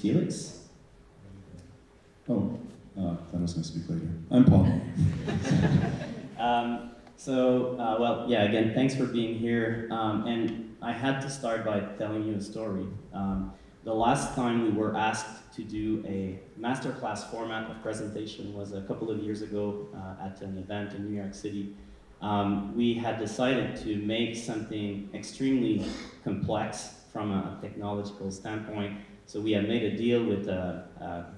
Felix. Oh, that was going to speak later. I'm Paul. Well, yeah, again, thanks for being here. And I had to start by telling you a story. The last time we were asked to do a masterclass format of presentation was a couple of years ago at an event in New York City. We had decided to make something extremely complex from a technological standpoint. So we had made a deal with a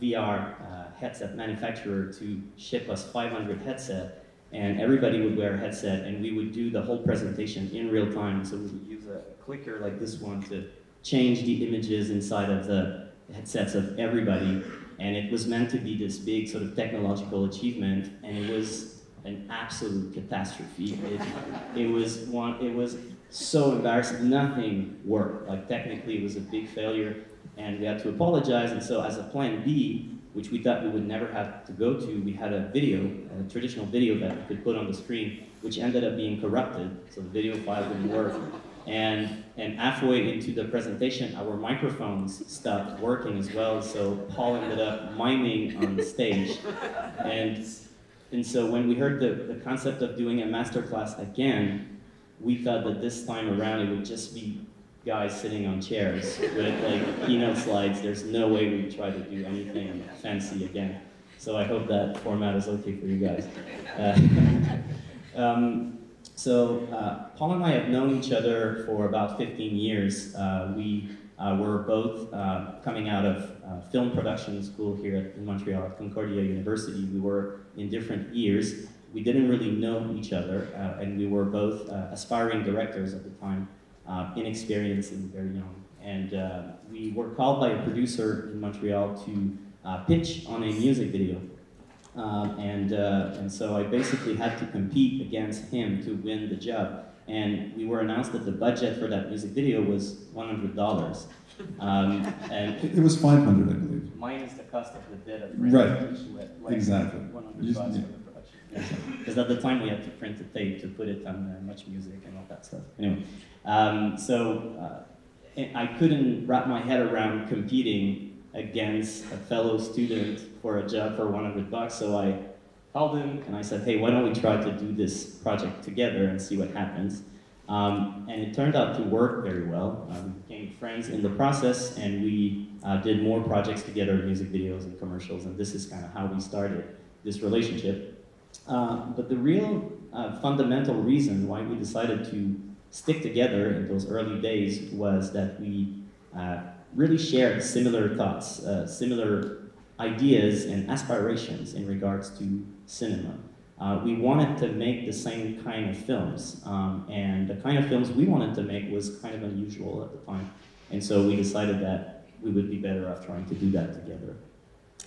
VR headset manufacturer to ship us 500 headsets, and everybody would wear a headset, and we would do the whole presentation in real time. So we would use a clicker like this one to change the images inside of the headsets of everybody, and it was meant to be this big sort of technological achievement, and it was an absolute catastrophe. It was so embarrassing. Nothing worked. Like, technically, it was a big failure, and we had to apologize. And so, as a plan B, which we thought we would never have to go to, we had a video, a traditional video that we could put on the screen, which ended up being corrupted, so the video file didn't work. And halfway into the presentation, our microphones stopped working as well, so Paul ended up miming on the stage. And so when we heard the concept of doing a masterclass again, we thought that this time around it would just be guys sitting on chairs with like keynote slides. There's no way we'd try to do anything fancy again. So I hope that format is okay for you guys. Paul and I have known each other for about 15 years. We were both coming out of film production school here in Montreal at Concordia University. We were in different years. We didn't really know each other, and we were both aspiring directors at the time, inexperienced and very young. And we were called by a producer in Montreal to pitch on a music video. And so I basically had to compete against him to win the job. And we were announced that the budget for that music video was $100. And it was 500, I believe. Minus the cost of the bit of print. Right, like exactly. $100 for the production. Because at the time we had to print the tape to put it on Much Music and all that stuff. Anyway, I couldn't wrap my head around competing against a fellow student for a job for $100, so I called him and I said, hey, why don't we try to do this project together and see what happens? And it turned out to work very well. We became friends in the process, and we did more projects together, music videos and commercials, and this is kind of how we started this relationship. But the real fundamental reason why we decided to stick together in those early days was that we really shared similar thoughts, similar ideas and aspirations in regards to cinema. We wanted to make the same kind of films, and the kind of films we wanted to make was kind of unusual at the time. And so we decided that we would be better off trying to do that together.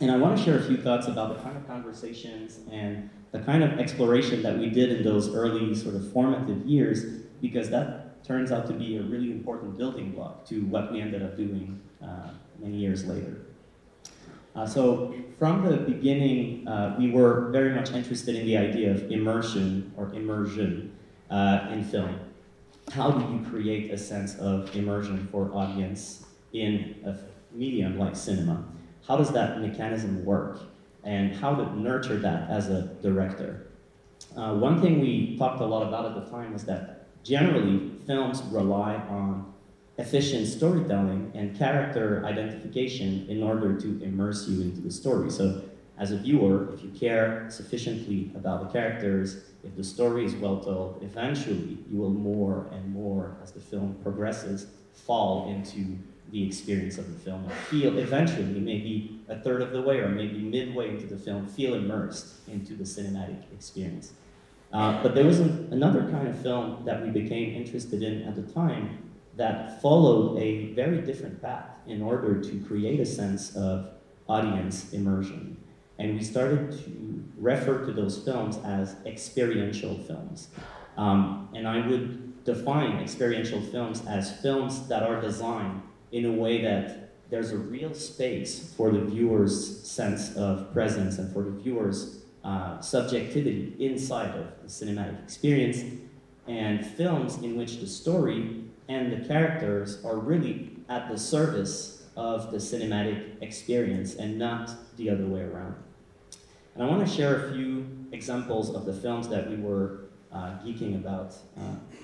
And I want to share a few thoughts about the kind of conversations and the kind of exploration that we did in those early sort of formative years, because that turns out to be a really important building block to what we ended up doing many years later. So from the beginning, we were very much interested in the idea of immersion or immersion in film. How do you create a sense of immersion for audience in a medium like cinema? How does that mechanism work? And how to nurture that as a director? One thing we talked a lot about at the time was that generally films rely on efficient storytelling and character identification in order to immerse you into the story. So as a viewer, if you care sufficiently about the characters, if the story is well told, eventually you will more and more, as the film progresses, fall into the experience of the film and feel eventually, maybe a third of the way or maybe midway into the film, feel immersed into the cinematic experience. But there was another kind of film that we became interested in at the time that followed a very different path in order to create a sense of audience immersion. And we started to refer to those films as experiential films. And I would define experiential films as films that are designed in a way that there's a real space for the viewer's sense of presence and for the viewer's subjectivity inside of the cinematic experience, and films in which the story and the characters are really at the service of the cinematic experience and not the other way around. And I want to share a few examples of the films that we were geeking about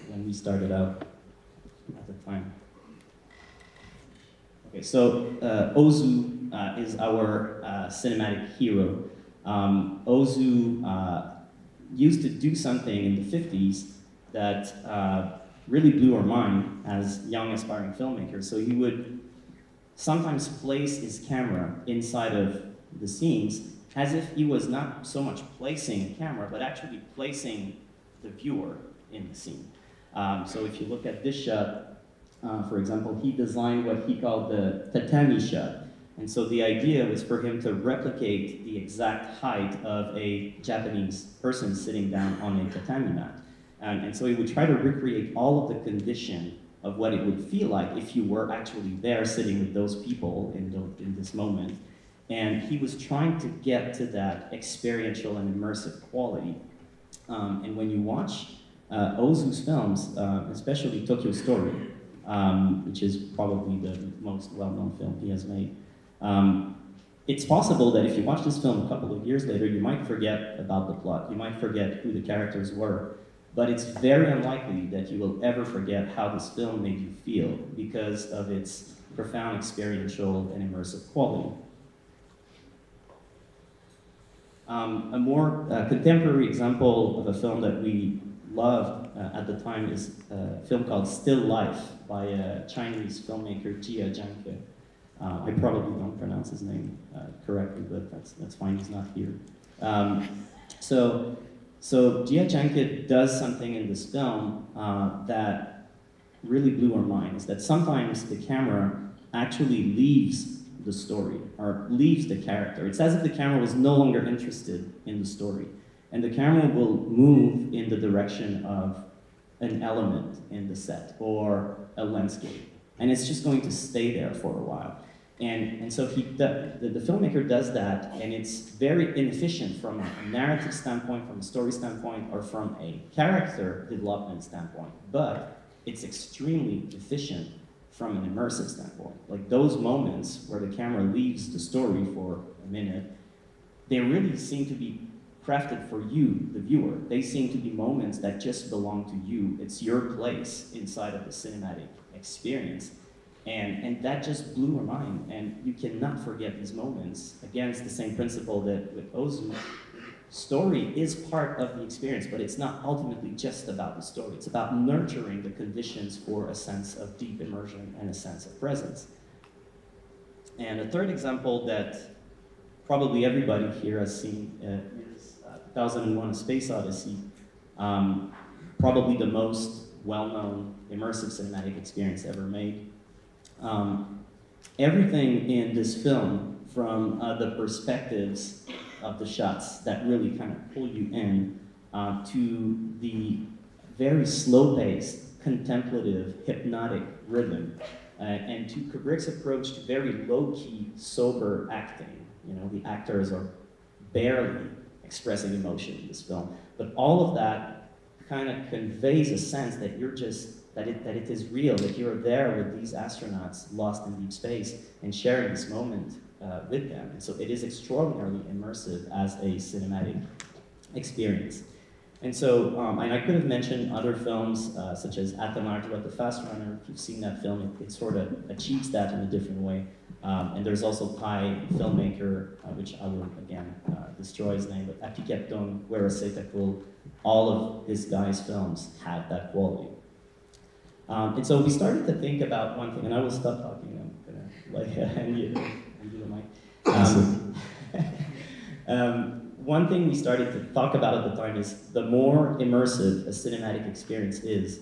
when we started out at the time. Okay, so Ozu is our cinematic hero. Ozu used to do something in the 50s that really blew our mind as young aspiring filmmakers. So he would sometimes place his camera inside of the scenes as if he was not so much placing a camera, but actually placing the viewer in the scene. So if you look at this shot, for example, he designed what he called the tatami shot. And so the idea was for him to replicate the exact height of a Japanese person sitting down on a tatami mat. And so he would try to recreate all of the condition of what it would feel like if you were actually there sitting with those people in this moment. And he was trying to get to that experiential and immersive quality. And when you watch Ozu's films, especially Tokyo Story, which is probably the most well-known film he has made, it's possible that if you watch this film a couple of years later, you might forget about the plot, you might forget who the characters were, but it's very unlikely that you will ever forget how this film made you feel because of its profound experiential and immersive quality. A more contemporary example of a film that we loved at the time is a film called Still Life by a Chinese filmmaker, Jia Zhangke. I probably don't pronounce his name correctly, but that's fine, he's not here. So Jia Zhangke does something in this film that really blew our minds, that sometimes the camera actually leaves the story, or leaves the character. It's as if the camera was no longer interested in the story. And the camera will move in the direction of an element in the set, or a landscape. And it's just going to stay there for a while. And so the filmmaker does that, and it's very inefficient from a narrative standpoint, from a story standpoint, or from a character development standpoint. But it's extremely efficient from an immersive standpoint. Like those moments where the camera leaves the story for a minute, they really seem to be crafted for you, the viewer. They seem to be moments that just belong to you. It's your place inside of the cinematic experience. And that just blew our mind. And you cannot forget these moments. Again, it's the same principle that with Ozu, story is part of the experience, but it's not ultimately just about the story. It's about nurturing the conditions for a sense of deep immersion and a sense of presence. And a third example that probably everybody here has seen is 2001: A Space Odyssey, probably the most well-known immersive cinematic experience ever made. Everything in this film, from the perspectives of the shots that really kind of pull you in, to the very slow-paced, contemplative, hypnotic rhythm, and to Kubrick's approach to very low-key, sober acting. You know, the actors are barely expressing emotion in this film, but all of that kind of conveys a sense that you're just, that it is real, that you're there with these astronauts lost in deep space and sharing this moment with them. And so it is extraordinarily immersive as a cinematic experience. And so, and I could have mentioned other films such as At the Margin of the Fast Runner. If you've seen that film, it sort of achieves that in a different way. And there's also Thai filmmaker, which I will again destroy his name, but Apiketong Werasetakul. All of this guy's films have that quality. And so we started to think about one thing, and I will stop talking. I'm gonna hand you the mic. One thing we started to talk about at the time is the more immersive a cinematic experience is,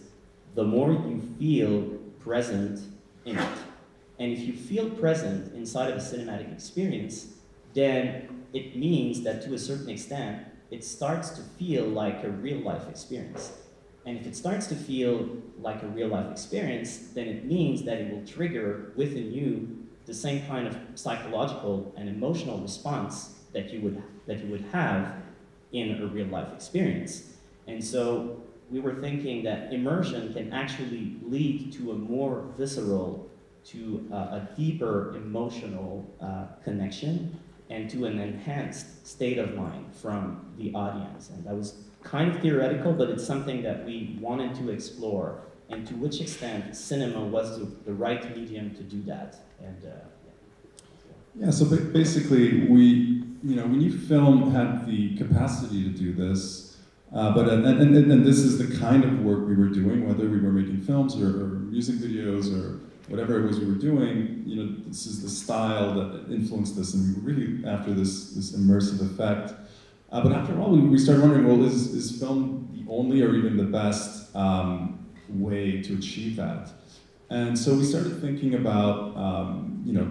the more you feel present in it. And if you feel present inside of a cinematic experience, then it means that to a certain extent, it starts to feel like a real-life experience. And if it starts to feel like a real-life experience, then it means that it will trigger within you the same kind of psychological and emotional response that you would have in a real-life experience. And so we were thinking that immersion can actually lead to a more visceral to a deeper emotional connection and to an enhanced state of mind from the audience. And that was kind of theoretical, but it's something that we wanted to explore, and to which extent cinema was the right medium to do that. And yeah, so basically, we knew film had the capacity to do this, and this is the kind of work we were doing, whether we were making films or music videos or whatever it was we were doing. This is the style that influenced us, and we were really after this immersive effect. But after all, we started wondering, well, is film the only or even the best way to achieve that? And so we started thinking about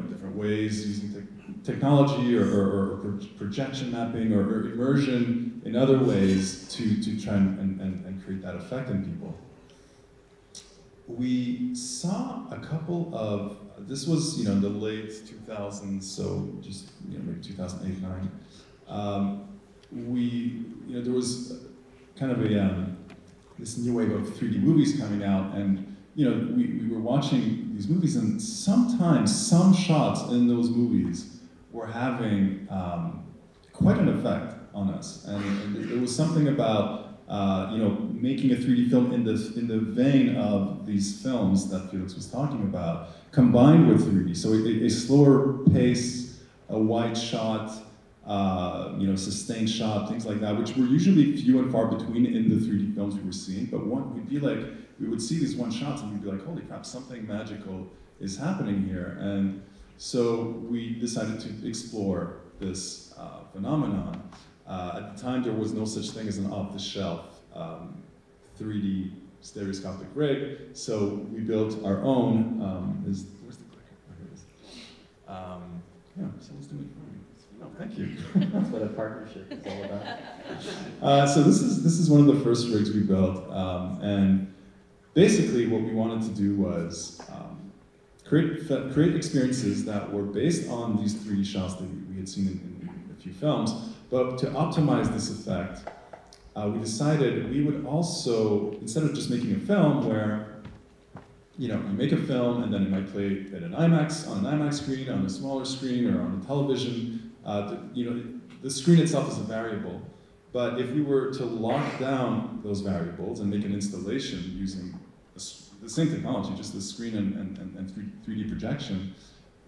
different ways using technology or projection mapping or immersion in other ways to try and create that effect in people. We saw a couple of, this was in the late 2000s, so just maybe 2008, 2009. There was kind of this new wave of 3D movies coming out, and we were watching these movies, and sometimes some shots in those movies were having quite an effect on us, and there was something about making a 3D film in the vein of these films that Felix was talking about, combined with 3D. So a slower pace, a wide shot, sustained shot, things like that, which were usually few and far between in the 3D films we were seeing. But we would see these one shots and we'd be like, holy crap, something magical is happening here. And so we decided to explore this phenomenon. At the time, there was no such thing as an off-the-shelf 3D stereoscopic rig, so we built our own. Where's the clicker? Oh, here it is. Yeah, someone's doing it for me. No, thank you. that's what a partnership is all about. So this is one of the first rigs we built, and basically what we wanted to do was create experiences that were based on these 3D shots that we had seen in a few films, but to optimize this effect, we decided we would also, instead of just making a film where you make a film and then it might play at on an IMAX screen, on a smaller screen, or on a television, the screen itself is a variable. But if we were to lock down those variables and make an installation using the same technology, just the screen and 3D projection,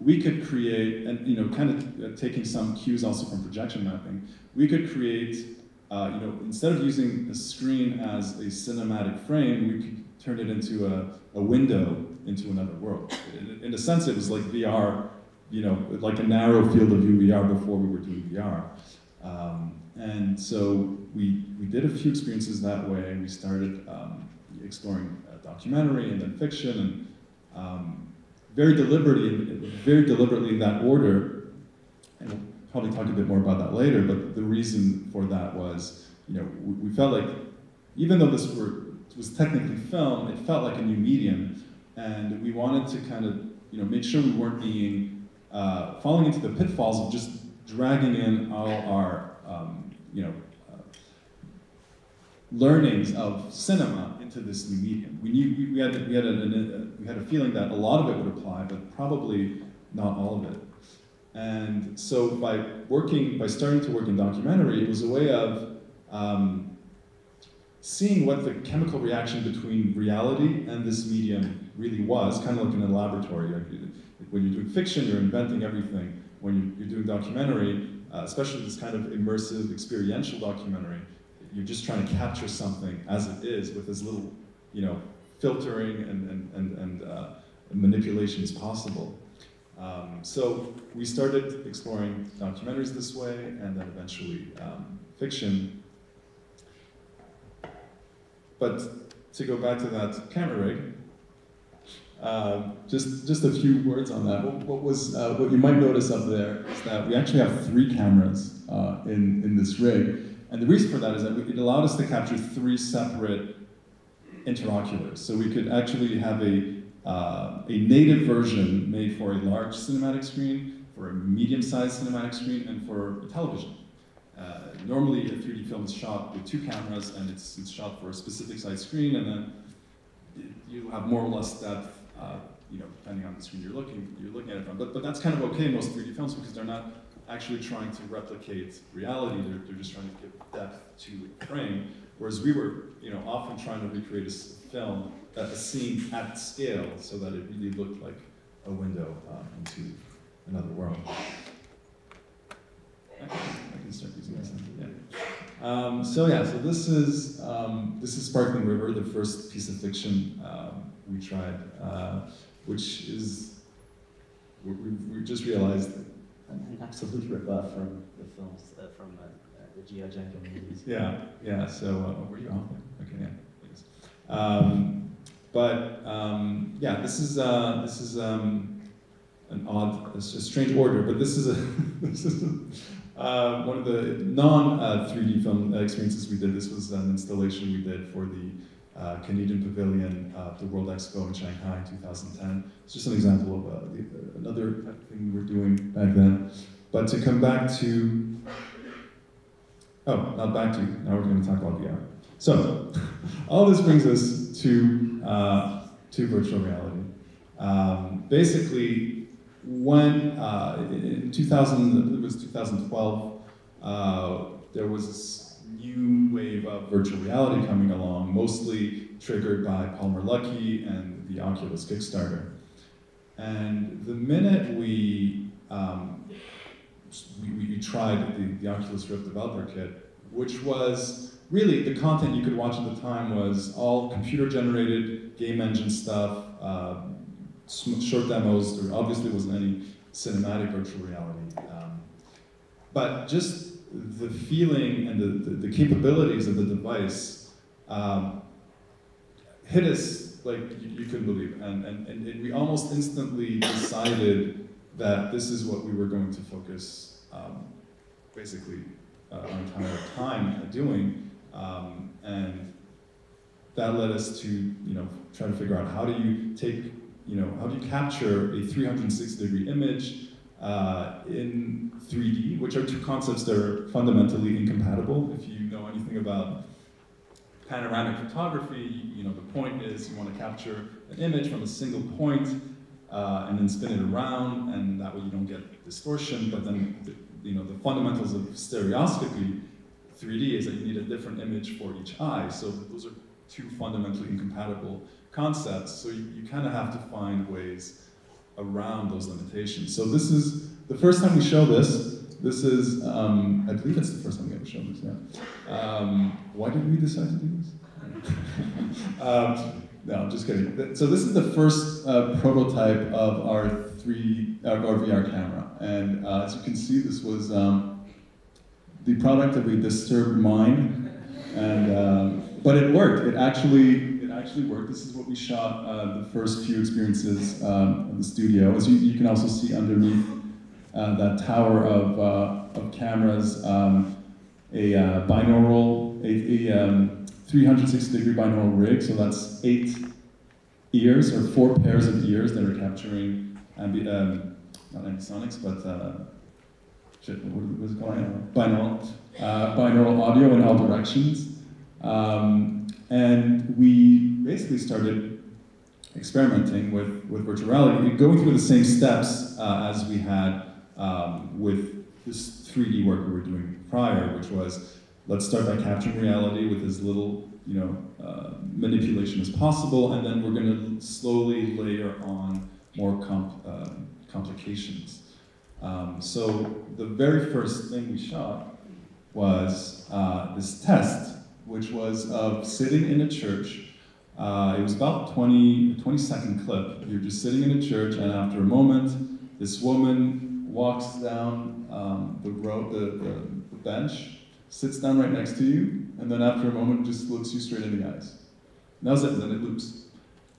we could create, and kind of taking some cues also from projection mapping, we could create, instead of using a screen as a cinematic frame, we could turn it into a window into another world. In a sense, it was like VR, like a narrow field of view VR before we were doing VR. And so we did a few experiences that way, and we started exploring documentary and then fiction, and very deliberately in that order, and we'll probably talk a bit more about that later, but the reason for that was, we felt like, even though this was technically film, it felt like a new medium, and we wanted to kind of, make sure we weren't being, falling into the pitfalls of just dragging in all our, learnings of cinema into this new medium. We had a feeling that a lot of it would apply, but probably not all of it. And so by starting to work in documentary, it was a way of seeing what the chemical reaction between reality and this medium really was, kind of like in a laboratory. When you're doing fiction, you're inventing everything. When you're doing documentary, especially this kind of immersive, experiential documentary, you're just trying to capture something as it is with as little, filtering and manipulation as possible. So we started exploring documentaries this way, and then eventually fiction. But to go back to that camera rig, just a few words on that. What you might notice up there is that we actually have 3 cameras in this rig. And the reason for that is that it allowed us to capture 3 separate interoculars. So we could actually have a native version made for a large cinematic screen, for a medium-sized cinematic screen, and for television. Normally, a 3D film is shot with 2 cameras, and it's shot for a specific size screen, and then you have more or less depth depending on the screen you're looking at it from. But that's kind of okay in most 3D films because they're not actually trying to replicate reality. They're just trying to give depth to the frame. Whereas we were, often trying to recreate a scene at scale so that it really looked like a window into another world. I can start using this. Yeah. So this is Sparkling River, the first piece of fiction we tried, which is we just realized an absolute rip-off from the films from the G.I. Jane movies. Yeah. So were you off there? Okay, yeah. This is an odd, a strange order, but this is one of the non-3D film experiences we did. This was an installation we did for the Canadian Pavilion, the World Expo in Shanghai in 2010. It's just an example of another thing we were doing back then. But to come back to, now we're going to talk about VR. So, all this brings us to virtual reality. Basically, when in 2012, there was this new wave of virtual reality coming along, mostly triggered by Palmer Luckey and the Oculus Kickstarter. And the minute we tried the Oculus Rift Developer Kit, which was really the content you could watch at the time was all computer-generated game engine stuff, short demos. There obviously wasn't any cinematic virtual reality, but just the feeling and the capabilities of the device hit us like you couldn't believe, and we almost instantly decided that this is what we were going to focus basically our entire time doing, and that led us to try to figure out how do you take how do you capture a 360-degree image in 3D, which are two concepts that are fundamentally incompatible. If you know anything about panoramic photography, the point is you want to capture an image from a single point and then spin it around, and that way you don't get distortion. But then, the fundamentals of stereoscopy, 3D, is that you need a different image for each eye. So those are two fundamentally incompatible concepts. So you kind of have to find ways around those limitations. So this is the first time we show this. This is, I believe it's the first time we ever showed this, yeah. Why did we decide to do this? No, I'm just kidding. So this is the first prototype of our VR camera. And as you can see, this was the product of a disturbed mind. And, but it worked. It actually worked. This is what we shot the first few experiences of the studio. As you can also see underneath that tower of cameras, a binaural, a 360-degree binaural rig. So that's 8 ears, or 4 pairs of ears that are capturing not ambisonics, but what is it called? Binaural audio in all directions. And we basically started experimenting with virtual reality, going through the same steps as we had with this 3D work we were doing prior, which was, let's start by capturing reality with as little manipulation as possible, and then we're going to slowly layer on more complications. So the very first thing we shot was this test, which was of sitting in a church. It was about a 20-second clip. You're just sitting in a church, and after a moment, this woman walks down the bench, sits down right next to you, and then after a moment, just looks you straight in the eyes. And that was it, and then it loops.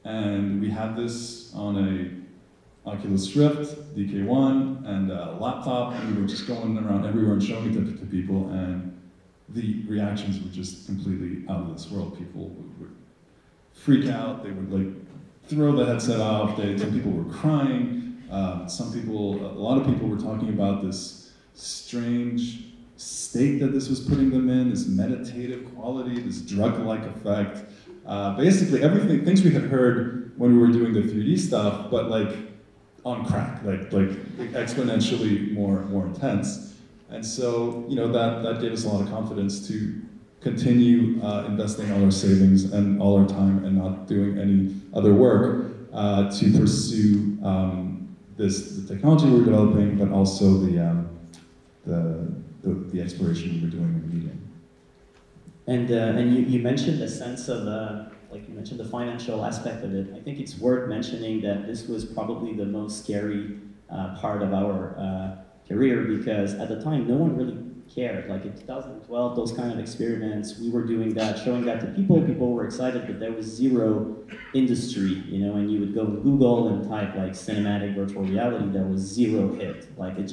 And we had this on a Oculus Rift, DK1, and a laptop, and we were just going around everywhere and showing it to people, and the reactions were just completely out of this world. People would freak out, they would throw the headset off, some people were crying, a lot of people were talking about this strange state that this was putting them in, this meditative quality, this drug-like effect. basically everything, things we had heard when we were doing the 3D stuff, but like on crack, like exponentially more intense. And so, you know, that gave us a lot of confidence to continue investing all our savings and all our time and not doing any other work to pursue the technology we were developing, but also the exploration we were doing in the medium. And you mentioned a sense of, like you mentioned the financial aspect of it. I think it's worth mentioning that this was probably the most scary part of our career, because at the time no one really cared. Like in 2012, those kind of experiments, we were doing that, showing that to people. People were excited, but there was zero industry, you know. And you would go to Google and type like cinematic virtual reality, there was zero hit. Like it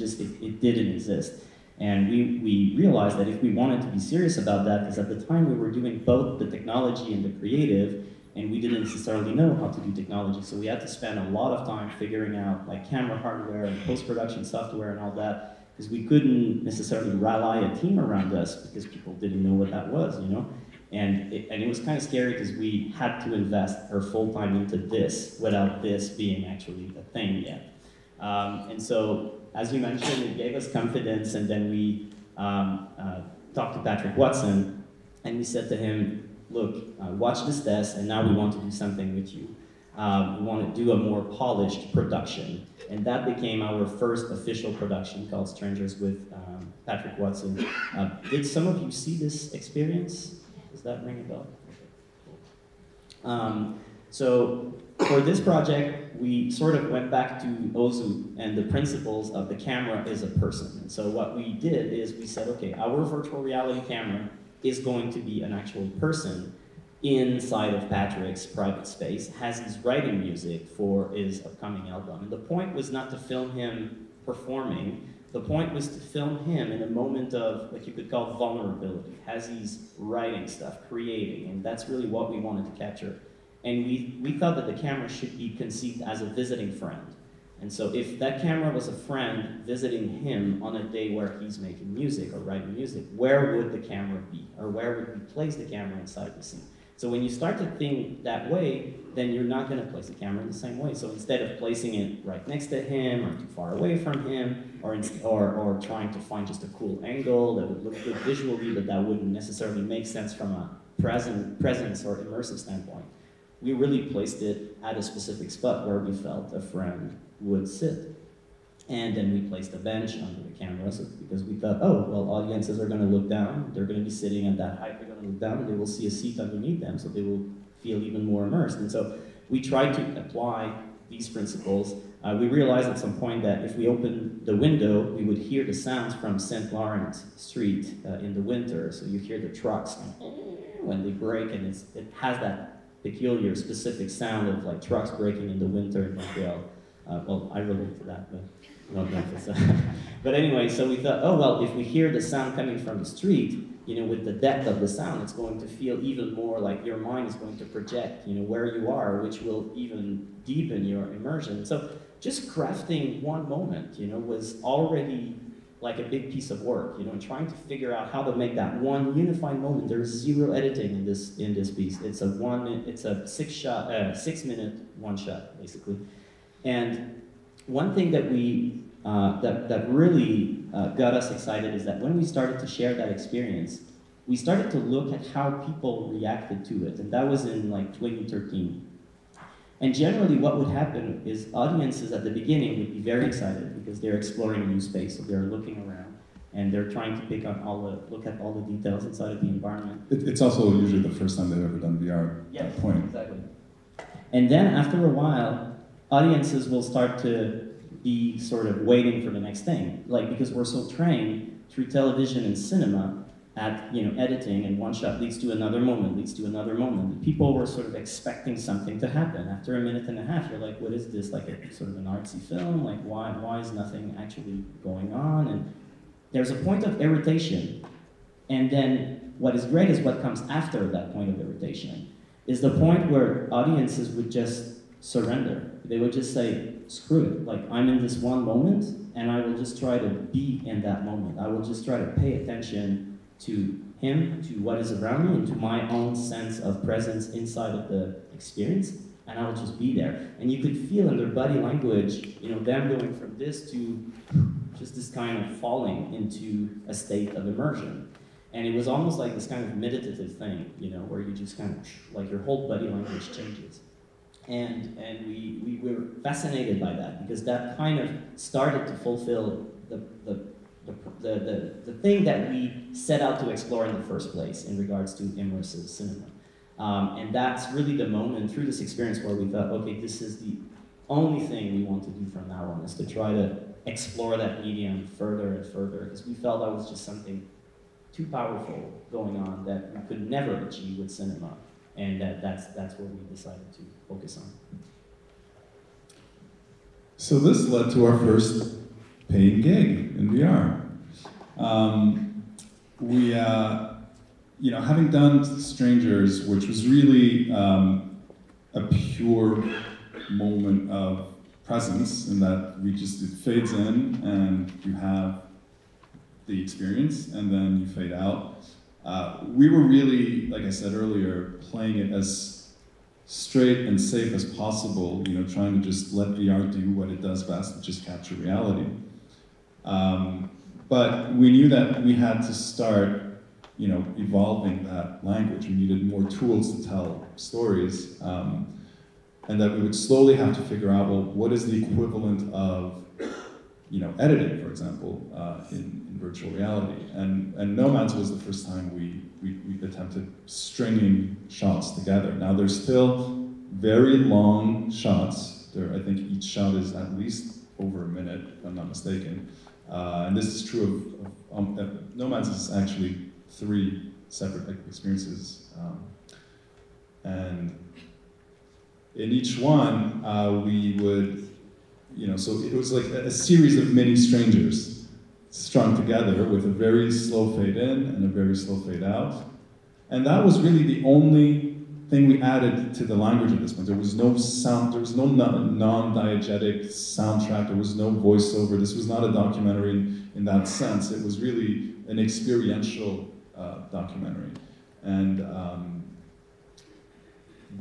didn't exist. And we realized that if we wanted to be serious about that, because at the time we were doing both the technology and the creative, and we didn't necessarily know how to do technology, so we had to spend a lot of time figuring out like camera hardware and post-production software and all that, because we couldn't necessarily rally a team around us because people didn't know what that was, you know? And it was kind of scary because we had to invest our full time into this without this being actually a thing yet. And so, as you mentioned, it gave us confidence, and then we talked to Patrick Watson, and we said to him, look, watch this test, and now we want to do something with you. We want to do a more polished production. And that became our first official production called Strangers with Patrick Watson. Did some of you see this experience? Does that ring a bell? Cool. So for this project, we sort of went back to Ozu and the principles of the camera is a person. And so what we did is we said, okay, our virtual reality camera is going to be an actual person inside of Patrick's private space, has his writing music for his upcoming album. And the point was not to film him performing, the point was to film him in a moment of what you could call vulnerability, as he's writing stuff, creating, and that's really what we wanted to capture. And we thought that the camera should be conceived as a visiting friend. And so if that camera was a friend visiting him on a day where he's making music or writing music, where would the camera be? Or where would we place the camera inside the scene? So when you start to think that way, then you're not going to place the camera in the same way. So instead of placing it right next to him or too far away from him, or trying to find just a cool angle that would look good visually, but that wouldn't necessarily make sense from a presence or immersive standpoint, we really placed it at a specific spot where we felt a friend would sit. And then we placed a bench under the camera, because we thought, oh, well, audiences are going to look down, they're going to be sitting at that height, they're going to look down, and they will see a seat underneath them, so they will feel even more immersed. And so we tried to apply these principles. We realized at some point that if we opened the window, we would hear the sounds from St. Lawrence Street in the winter. So you hear the trucks when they brake, and it has that peculiar, specific sound of like trucks braking in the winter in Montreal. Well, I relate to that, but I don't know if it's but anyway, so we thought, oh, well, if we hear the sound coming from the street, you know, with the depth of the sound, it's going to feel even more like your mind is going to project, you know, where you are, which will even deepen your immersion. So just crafting one moment, you know, was already like a big piece of work, you know, and trying to figure out how to make that one unified moment. There's zero editing in this piece. It's a 6 minute one shot, basically. And one thing that we that really got us excited is that when we started to share that experience, we started to look at how people reacted to it, and that was in like 2013. And generally what would happen is audiences at the beginning would be very excited because they're exploring a new space, so they're looking around and they're trying to look at all the details inside of the environment. It's also usually the first time they've ever done VR. Yeah, point. Exactly. And then after a while, audiences will start to be sort of waiting for the next thing, like because we're so trained through television and cinema at, you know, editing, and one shot leads to another moment, leads to another moment. People were sort of expecting something to happen. After a minute and a half, you're like, what is this? Like a sort of an artsy film? Like why is nothing actually going on? And there's a point of irritation. And then what is great is what comes after that point of irritation is the point where audiences would just surrender. They would just say, screw it, like I'm in this one moment and I will just try to be in that moment. I will just try to pay attention to him to what is around me and to my own sense of presence inside of the experience, and I would just be there. And you could feel in their body language, you know, them going from this to just this kind of falling into a state of immersion. And it was almost like this kind of meditative thing, you know, where you just kind of, like your whole body language changes. And we were fascinated by that, because that kind of started to fulfill the thing that we set out to explore in the first place in regards to immersive cinema. And that's really the moment through this experience where we thought, okay, this is the only thing we want to do from now on, is to try to explore that medium further and further, because we felt that was just something too powerful going on that we could never achieve with cinema. And that's what we decided to focus on. So this led to our first paying gig in VR. Having done Strangers, which was really a pure moment of presence, in that it fades in and you have the experience, and then you fade out. We were really, like I said earlier, playing it as straight and safe as possible, you know, trying to just let VR do what it does best, which is capture reality. But we knew that we had to start, you know, evolving that language. We needed more tools to tell stories, and that we would slowly have to figure out, well, what is the equivalent of, you know, editing, for example, in virtual reality. And Nomads was the first time we attempted stringing shots together. Now there's still very long shots. I think each shot is at least over a minute, if I'm not mistaken. And this is true of Nomads is actually 3 separate experiences. And in each one, we would, you know, so it was like a series of mini Strangers strung together with a very slow fade in and a very slow fade out. And that was really the only thing we added to the language at this point. There was no sound, there was no non-diegetic soundtrack, there was no voiceover. This was not a documentary in that sense. It was really an experiential documentary. And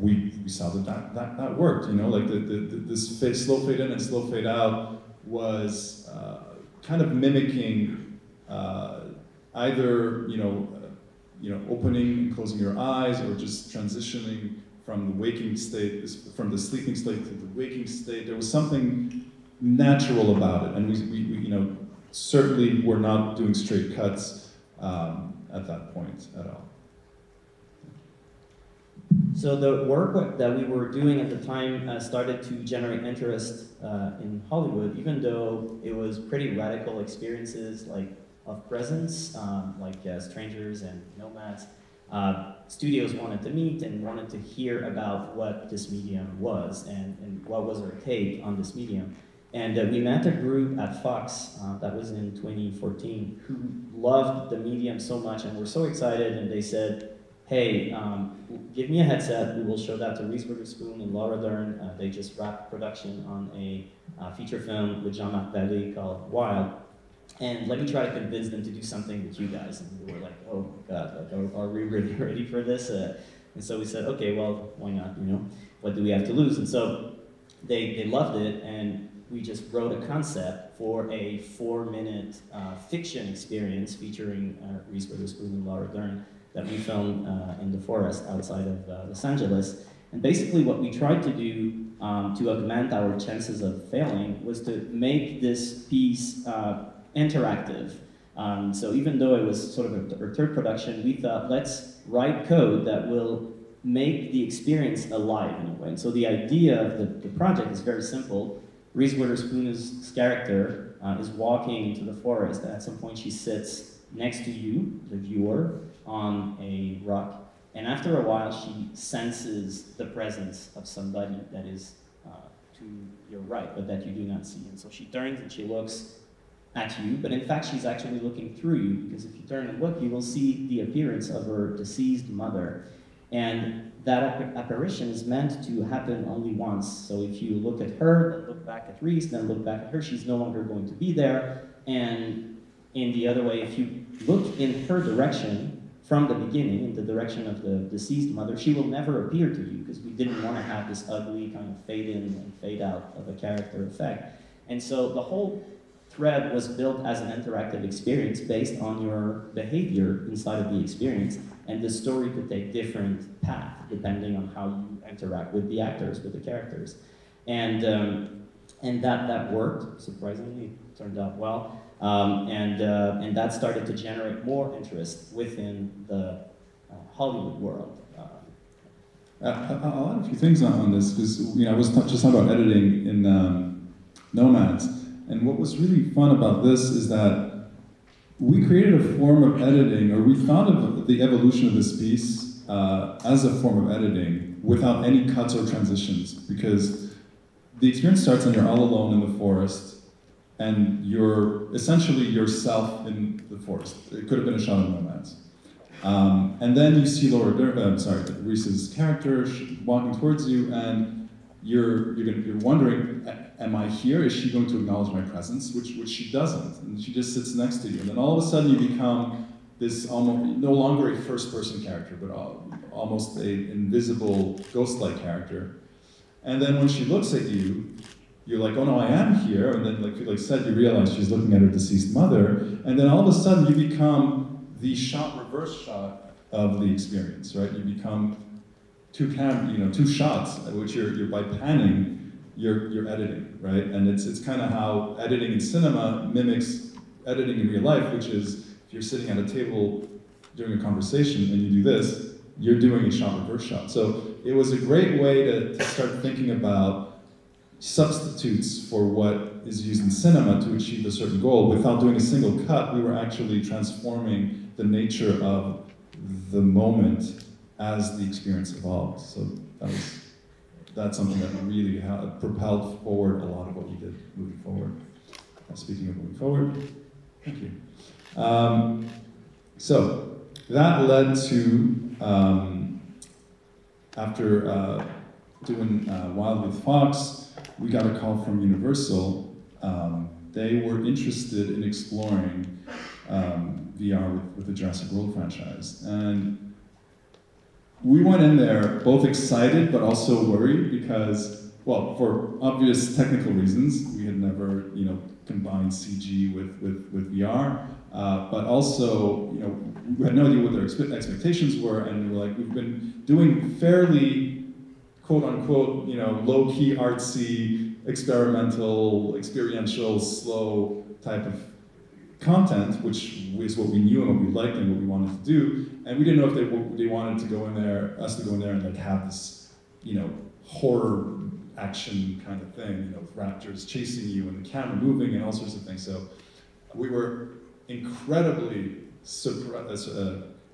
we saw that worked, you know, like this slow fade in and slow fade out was kind of mimicking either, you know, opening and closing your eyes, or just transitioning from the waking state, from the sleeping state to the waking state. There was something natural about it, and we you know, certainly were not doing straight cuts at that point at all. So the work that we were doing at the time started to generate interest in Hollywood, even though it was pretty radical experiences like of presence, like Strangers and Nomads. Studios wanted to meet and wanted to hear about what this medium was and what was our take on this medium. And we met a group at Fox, that was in 2014, who loved the medium so much and were so excited, and they said, hey, give me a headset, we will show that to Reese Witherspoon and Laura Dern. They just wrapped production on a feature film with Jean-Marc Vallée called Wild. And let me try to convince them to do something with you guys. And we were like, oh my God, like, are we really ready for this? And so we said, okay, well, why not, you know? What do we have to lose? And so they loved it, and we just wrote a concept for a 4-minute fiction experience featuring Reese Witherspoon and Laura Dern that we filmed in the forest outside of Los Angeles. And basically what we tried to do to augment our chances of failing was to make this piece interactive. So even though it was sort of our third production, we thought, let's write code that will make the experience alive in a way. And so the idea of the project is very simple. Reese Witherspoon's character is walking into the forest, and at some point she sits next to you, the viewer, on a rock. And after a while, she senses the presence of somebody that is to your right, but that you do not see. And so she turns and she looks at you, but in fact, she's actually looking through you, because if you turn and look, you will see the appearance of her deceased mother. And that apparition is meant to happen only once. So if you look at her, then look back at Reese, then look back at her, she's no longer going to be there. And in the other way, if you look in her direction from the beginning, in the direction of the deceased mother, she will never appear to you because we didn't want to have this ugly kind of fade in and fade out of a character effect. And so the whole thread was built as an interactive experience based on your behavior inside of the experience, and the story could take different paths depending on how you interact with the actors, with the characters. And that worked, surprisingly, turned out well. And that started to generate more interest within the Hollywood world. I'll add a few things on this, because I was just talking about editing in Nomads, and what was really fun about this is that we created a form of editing, or we thought of the evolution of this piece as a form of editing without any cuts or transitions, because the experience starts and you're all alone in the forest, and you're essentially yourself in the forest. It could have been a shot of Nomads. And then you see Reese's character walking towards you, and you're wondering, am I here? Is she going to acknowledge my presence? Which she doesn't, and she just sits next to you. And then all of a sudden you become this almost, no longer a first-person character, but almost an invisible, ghost-like character. And then when she looks at you, you're like, oh no, I am here. And then, like Felix said, you realize she's looking at her deceased mother. And then all of a sudden you become the reverse shot of the experience, right? You become two shots, which you're by panning, you're editing, right? And it's kind of how editing in cinema mimics editing in real life, which is if you're sitting at a table during a conversation and you do this, you're doing a shot reverse shot. So it was a great way to start thinking about substitutes for what is used in cinema to achieve a certain goal. Without doing a single cut, we were actually transforming the nature of the moment as the experience evolved. So that's something that really propelled forward a lot of what we did moving forward. Speaking of moving forward, thank you. So that led to, after doing Wild with Fox, we got a call from Universal. They were interested in exploring VR with the Jurassic World franchise. And we went in there both excited but also worried because, well, for obvious technical reasons, we had never, combined CG with VR, but also, we had no idea what their expectations were, and we were like, we've been doing fairly, quote unquote, low-key, artsy, experimental, experiential, slow type of content, which is what we knew and what we liked and what we wanted to do, and we didn't know if they wanted to go in there, us to go in there and like have this, horror action kind of thing, with raptors chasing you and the camera moving and all sorts of things. So we were incredibly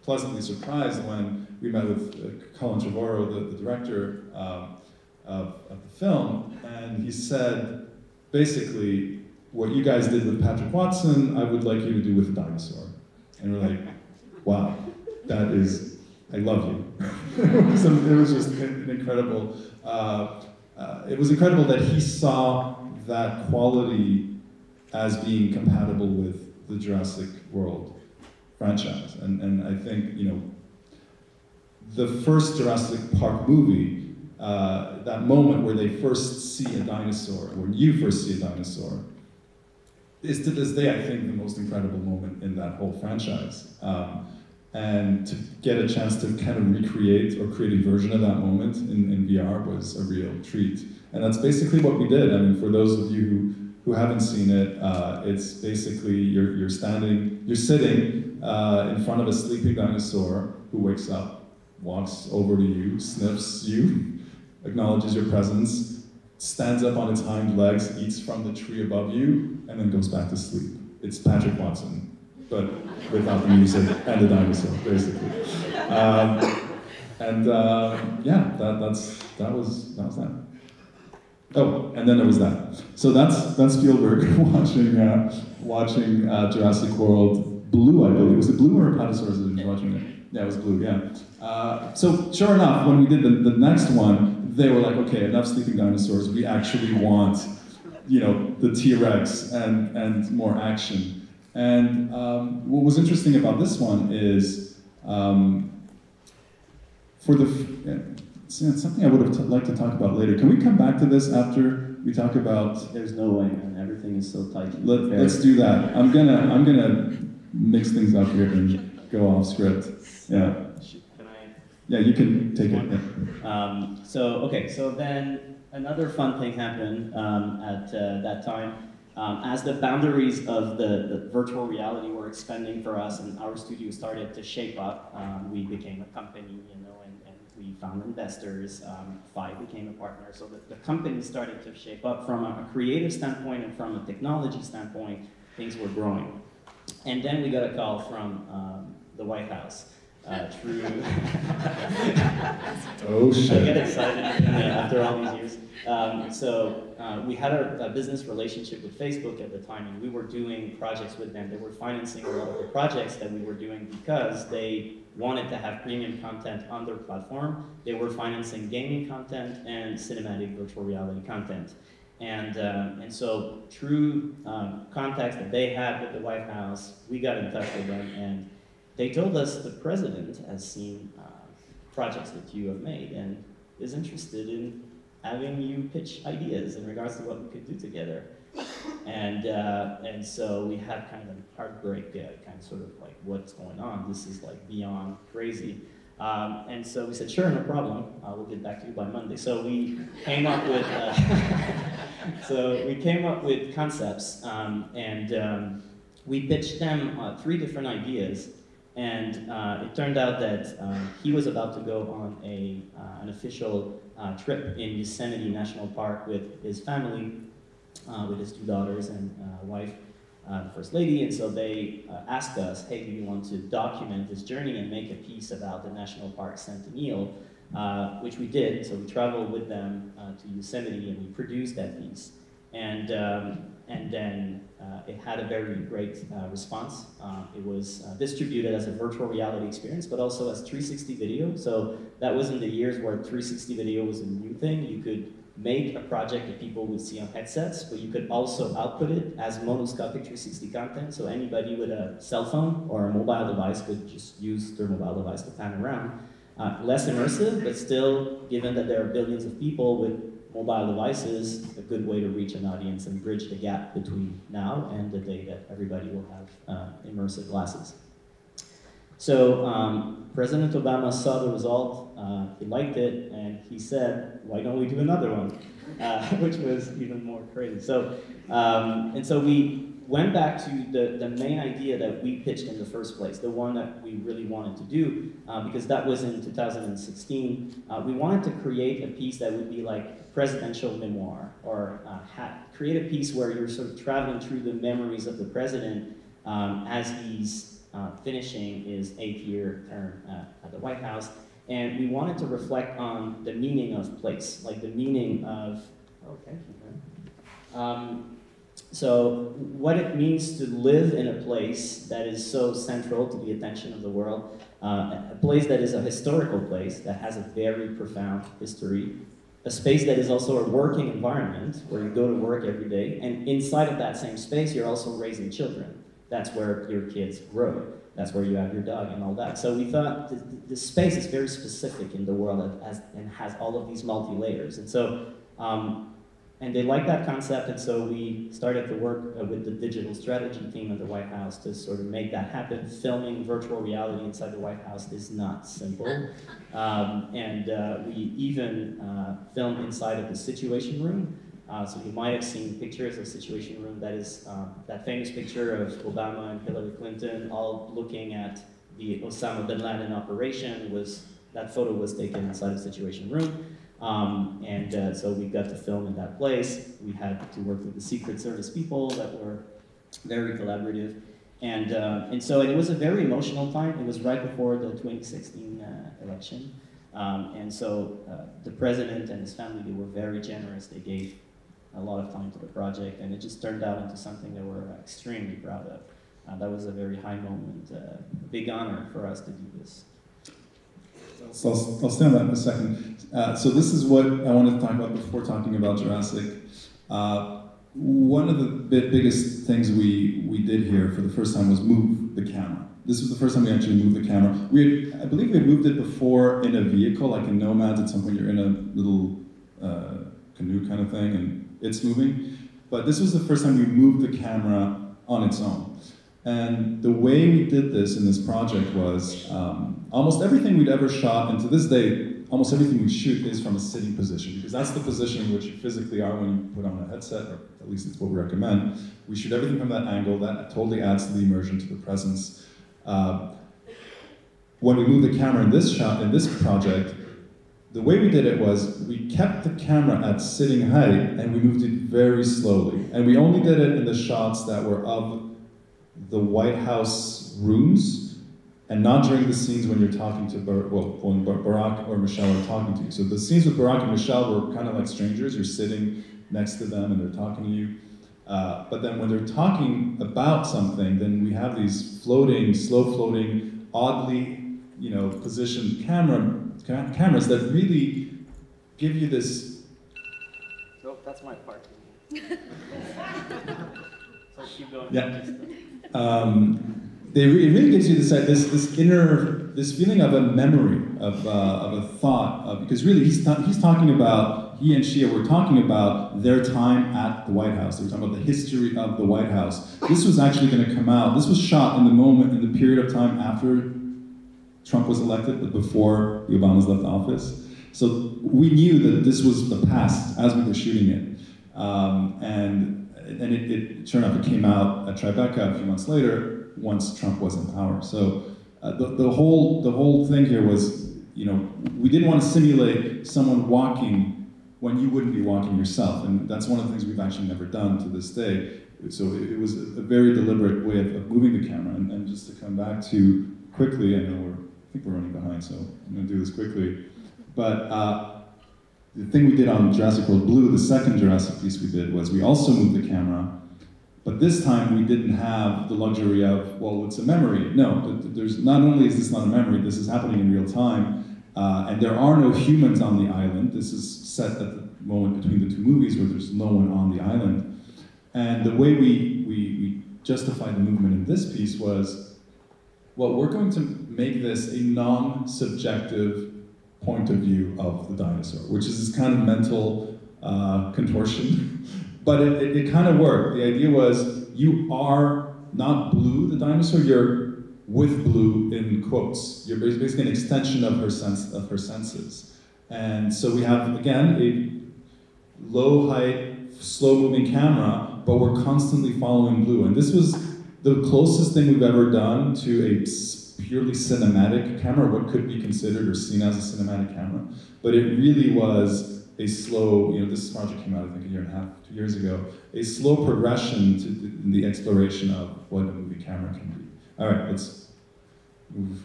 pleasantly surprised when we met with Colin Trevorrow, the director of the film, and he said, basically, what you guys did with Patrick Watson, I would like you to do with a dinosaur. And we're like, wow, that is, I love you. It was just an incredible, it was incredible that he saw that quality as being compatible with the Jurassic World franchise. And I think, the first Jurassic Park movie, that moment where they first see a dinosaur, when you first see a dinosaur, is to this day, I think, the most incredible moment in that whole franchise. And to get a chance to kind of recreate or create a version of that moment in VR was a real treat. And that's basically what we did. I mean, for those of you who haven't seen it, it's basically you're sitting in front of a sleeping dinosaur who wakes up, walks over to you, sniffs you, acknowledges your presence, stands up on its hind legs, eats from the tree above you, and then goes back to sleep. It's Patrick Watson, but without the music and the dinosaur, basically. Yeah, that was that. Oh, and then there was that. So that's Spielberg watching Jurassic World Blue, I believe. Was it Blue or Apatosaurus that was watching it? Yeah, it was Blue, yeah. So sure enough, when we did the next one, they were like, okay, enough sleeping dinosaurs. We actually want, the T-Rex and more action. And what was interesting about this one is For the, it's something I would have liked to talk about later. Can we come back to this after we talk about? There's no way, man. Everything is so tight. Let's do that. I'm gonna mix things up here and go off script. Yeah. Can I? Yeah, you can take it. Yeah. So then another fun thing happened at that time. As the boundaries of the virtual reality were expanding for us and our studio started to shape up, we became a company, you know, and we found investors. Phi became a partner, so the company started to shape up from a creative standpoint and from a technology standpoint. Things were growing, and then we got a call from the White House. True. Oh shit! I get excited after all these years. We had a business relationship with Facebook at the time, and we were doing projects with them. They were financing a lot of the projects that we were doing because they wanted to have premium content on their platform. They were financing gaming content and cinematic virtual reality content. And so through contacts that they had with the White House, we got in touch with them, and they told us the president has seen projects that you have made and is interested in having you pitch ideas in regards to what we could do together. And so we had kind of a heartbreak, kind of sort of like, what's going on? This is like beyond crazy. And so we said, sure, no problem. We'll get back to you by Monday. So we came up with, concepts, and we pitched them 3 different ideas. And it turned out that he was about to go on an official trip in Yosemite National Park with his family, with his 2 daughters and wife, the First Lady. And so they asked us, hey, do you want to document this journey and make a piece about the National Park Centennial, which we did. So we traveled with them to Yosemite and we produced that piece. And then it had a very great response. It was distributed as a virtual reality experience, but also as 360 video. So that was in the years where 360 video was a new thing. You could make a project that people would see on headsets, but you could also output it as monoscopic 360 content. So anybody with a cell phone or a mobile device could just use their mobile device to pan around. Less immersive, but still, given that there are billions of people with mobile devices, a good way to reach an audience and bridge the gap between now and the day that everybody will have immersive glasses. So President Obama saw the result, he liked it, and he said, why don't we do another one? Which was even more crazy. So, and so we went back to the main idea that we pitched in the first place, the one that we really wanted to do, because that was in 2016. We wanted to create a piece that would be like a presidential memoir, or create a piece where you're sort of traveling through the memories of the president as he's finishing his 8th-year term at the White House. And we wanted to reflect on the meaning of place, like the meaning of, so what it means to live in a place that is so central to the attention of the world, a place that is a historical place that has a very profound history, a space that is also a working environment where you go to work every day, and inside of that same space you're also raising children. That's where your kids grow. That's where you have your dog and all that. So we thought this space is very specific in the world and has all of these multi-layers. And so, and they liked that concept, and so we started to work with the digital strategy team at the White House to sort of make that happen. Filming virtual reality inside the White House is not simple. We even filmed inside of the Situation Room. So you might have seen pictures of Situation Room. That is that famous picture of Obama and Hillary Clinton all looking at the Osama bin Laden operation. That photo was taken inside of Situation Room. So we got to film in that place. We had to work with the Secret Service people that were very collaborative. And so it was a very emotional time. It was right before the 2016 election. And so the president and his family, they were very generous. They gave a lot of time to the project, and it just turned out into something that we're extremely proud of. That was a very high moment, a big honor for us to do this. So I'll stay on that in a second. So this is what I wanted to talk about before talking about Jurassic. one of the biggest things we did here for the first time was move the camera. This was the first time we actually moved the camera. I believe we had moved it before in a vehicle, like in Nomads. At some point you're in a little canoe kind of thing and it's moving. But this was the first time we moved the camera on its own. And the way we did this in this project was almost everything we'd ever shot, and to this day, almost everything we shoot is from a sitting position, because that's the position in which you physically are when you put on a headset, or at least it's what we recommend. We shoot everything from that angle. That totally adds to the immersion, to the presence. When we moved the camera in this shot, in this project, the way we did it was we kept the camera at sitting height and we moved it very slowly. And we only did it in the shots that were of the White House rooms, and not during the scenes when you're talking to, when Barack or Michelle are talking to you. So the scenes with Barack and Michelle were kind of like strangers. You're sitting next to them and they're talking to you. But then when they're talking about something, then we have these floating, slow floating, oddly, positioned cameras that really give you this. So that's my part. So keep going. Yeah. It really gives you this feeling of a memory, of a thought, because really he's talking about, he and she were talking about their time at the White House. They were talking about the history of the White House. This was actually going to come out. This was shot in the period of time after Trump was elected, but before the Obamas left office. So we knew that this was the past as we were shooting it. And it turned out it came out at Tribeca a few months later, once Trump was in power. So the whole thing here was, we didn't want to simulate someone walking when you wouldn't be walking yourself, and that's one of the things we've actually never done to this day. So it was a very deliberate way of moving the camera. And just to come back to quickly, I think we're running behind, so I'm going to do this quickly. But the thing we did on Jurassic World Blue, the second Jurassic piece we did, was we also moved the camera. But this time we didn't have the luxury of, well, it's a memory. No, there's not only is this not a memory, this is happening in real time, and there are no humans on the island. This is set at the moment between the two movies where there's no one on the island. And the way we justified the movement in this piece was, well, we're going to make this a non-subjective point of view of the dinosaur, which is this kind of mental contortion. But it kind of worked. The idea was, you are not Blue, the dinosaur, you're with Blue in quotes. You're basically an extension of her senses. And so we have, again, a low height, slow moving camera, but we're constantly following Blue. And this was the closest thing we've ever done to a purely cinematic camera, what could be considered or seen as a cinematic camera. But it really was a slow, this project came out I think a year and a half, 2 years ago, a slow progression to the exploration of what a movie camera can be. All right, let's move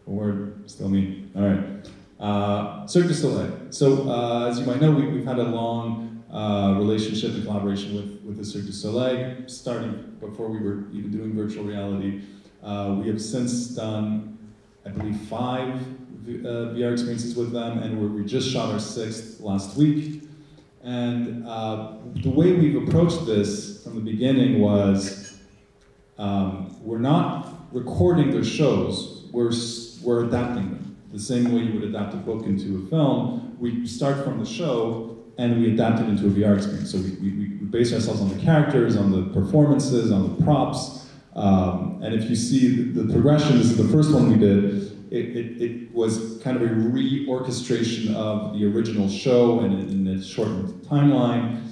forward, still me. All right, Cirque du Soleil. So as you might know, we've had a long relationship and collaboration with the Cirque du Soleil, starting before we were even doing virtual reality. We have since done, I believe, 5 VR experiences with them, and we just shot our 6th last week. And the way we've approached this from the beginning was, we're not recording their shows, we're adapting them. The same way you would adapt a book into a film, we start from the show and we adapt it into a VR experience. So we base ourselves on the characters, on the performances, on the props. And if you see the progression, this is the first one we did, it was kind of a reorchestration of the original show and in a shortened timeline.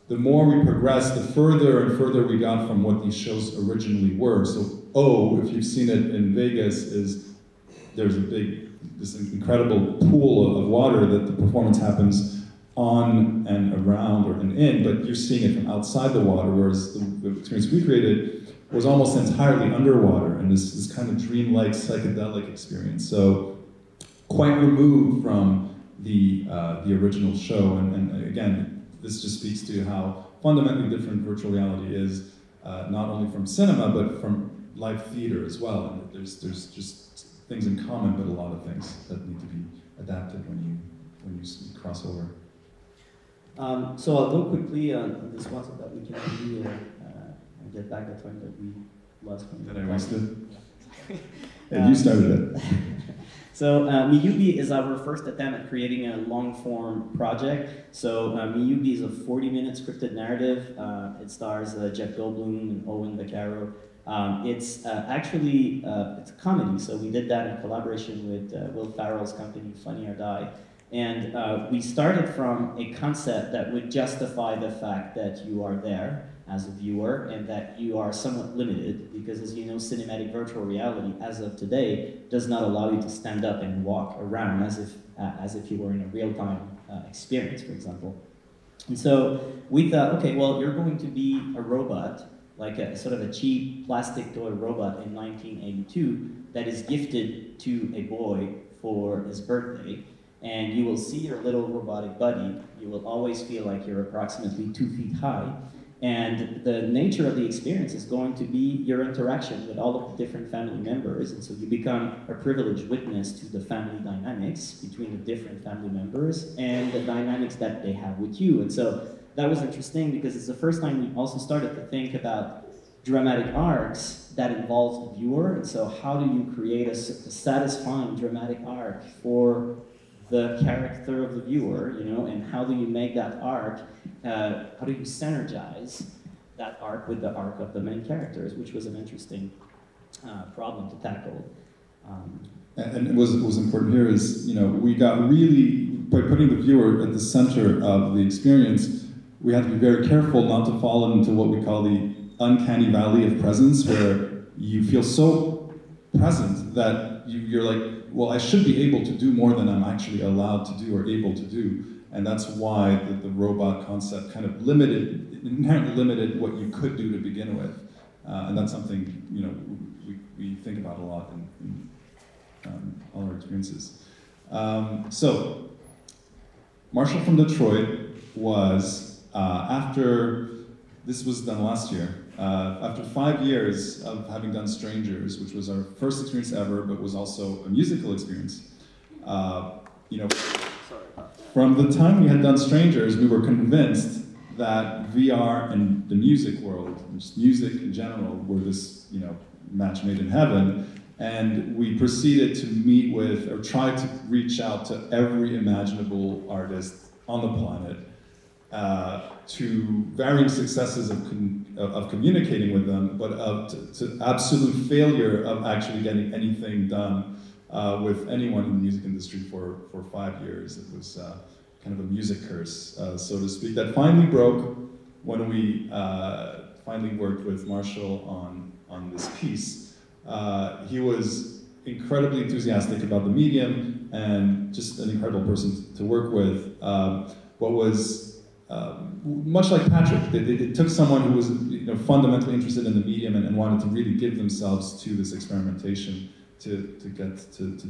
The more we progressed, the further and further we got from what these shows originally were. So if you've seen it in Vegas, there's this incredible pool of water that the performance happens on and around or in, but you're seeing it from outside the water, whereas the experience we created was almost entirely underwater, and this kind of dreamlike, psychedelic experience. So quite removed from the original show, and again, this just speaks to how fundamentally different virtual reality is, not only from cinema, but from live theater as well. And there's just things in common, but a lot of things that need to be adapted when you cross over. So I'll go quickly on this one so that we can really get back the time that we lost from That I wasted? Yeah. You started it. So Miyubi is our first attempt at creating a long-form project. So Miyubi is a 40-minute scripted narrative. It stars Jeff Goldblum and Owen Vaccaro. It's actually it's a comedy, so we did that in collaboration with Will Ferrell's company, Funny or Die. And we started from a concept that would justify the fact that you are there as a viewer and that you are somewhat limited, because as you know, cinematic virtual reality, as of today, does not allow you to stand up and walk around as if you were in a real-time experience, for example. And so we thought, okay, well, you're going to be a robot, like a sort of a cheap plastic toy robot in 1982 that is gifted to a boy for his birthday. And you will see your little robotic buddy. You will always feel like you're approximately 2 feet high. And the nature of the experience is going to be your interaction with all of the different family members. And so you become a privileged witness to the family dynamics between the different family members and the dynamics that they have with you. And so that was interesting because it's the first time we also started to think about dramatic arcs that involves the viewer. And so how do you create a satisfying dramatic arc for the character of the viewer, you know, and how do you make that arc, how do you synergize that arc with the arc of the main characters, which was an interesting problem to tackle. And what was important here is, you know, we got really, by putting the viewer at the center of the experience, we had to be very careful not to fall into what we call the uncanny valley of presence, where you feel so present that you're like, well, I should be able to do more than I'm actually allowed to do or able to do. And that's why the robot concept kind of inherently limited what you could do to begin with. And that's something, you know, we think about a lot in all our experiences. So, Marshall from Detroit was, after, this was done last year, after 5 years of having done Strangers, which was our first experience ever, but was also a musical experience, you know, from the time we had done Strangers, we were convinced that VR and the music world, just music in general, were this, you know, match made in heaven. And we proceeded to meet with, or try to reach out to every imaginable artist on the planet, to varying successes of communicating with them, but to absolute failure of actually getting anything done with anyone in the music industry for 5 years. It was kind of a music curse, so to speak, that finally broke when we finally worked with Marshall on this piece. He was incredibly enthusiastic about the medium and just an incredible person to work with. What was much like Patrick, it took someone who was, you know, fundamentally interested in the medium and wanted to really give themselves to this experimentation to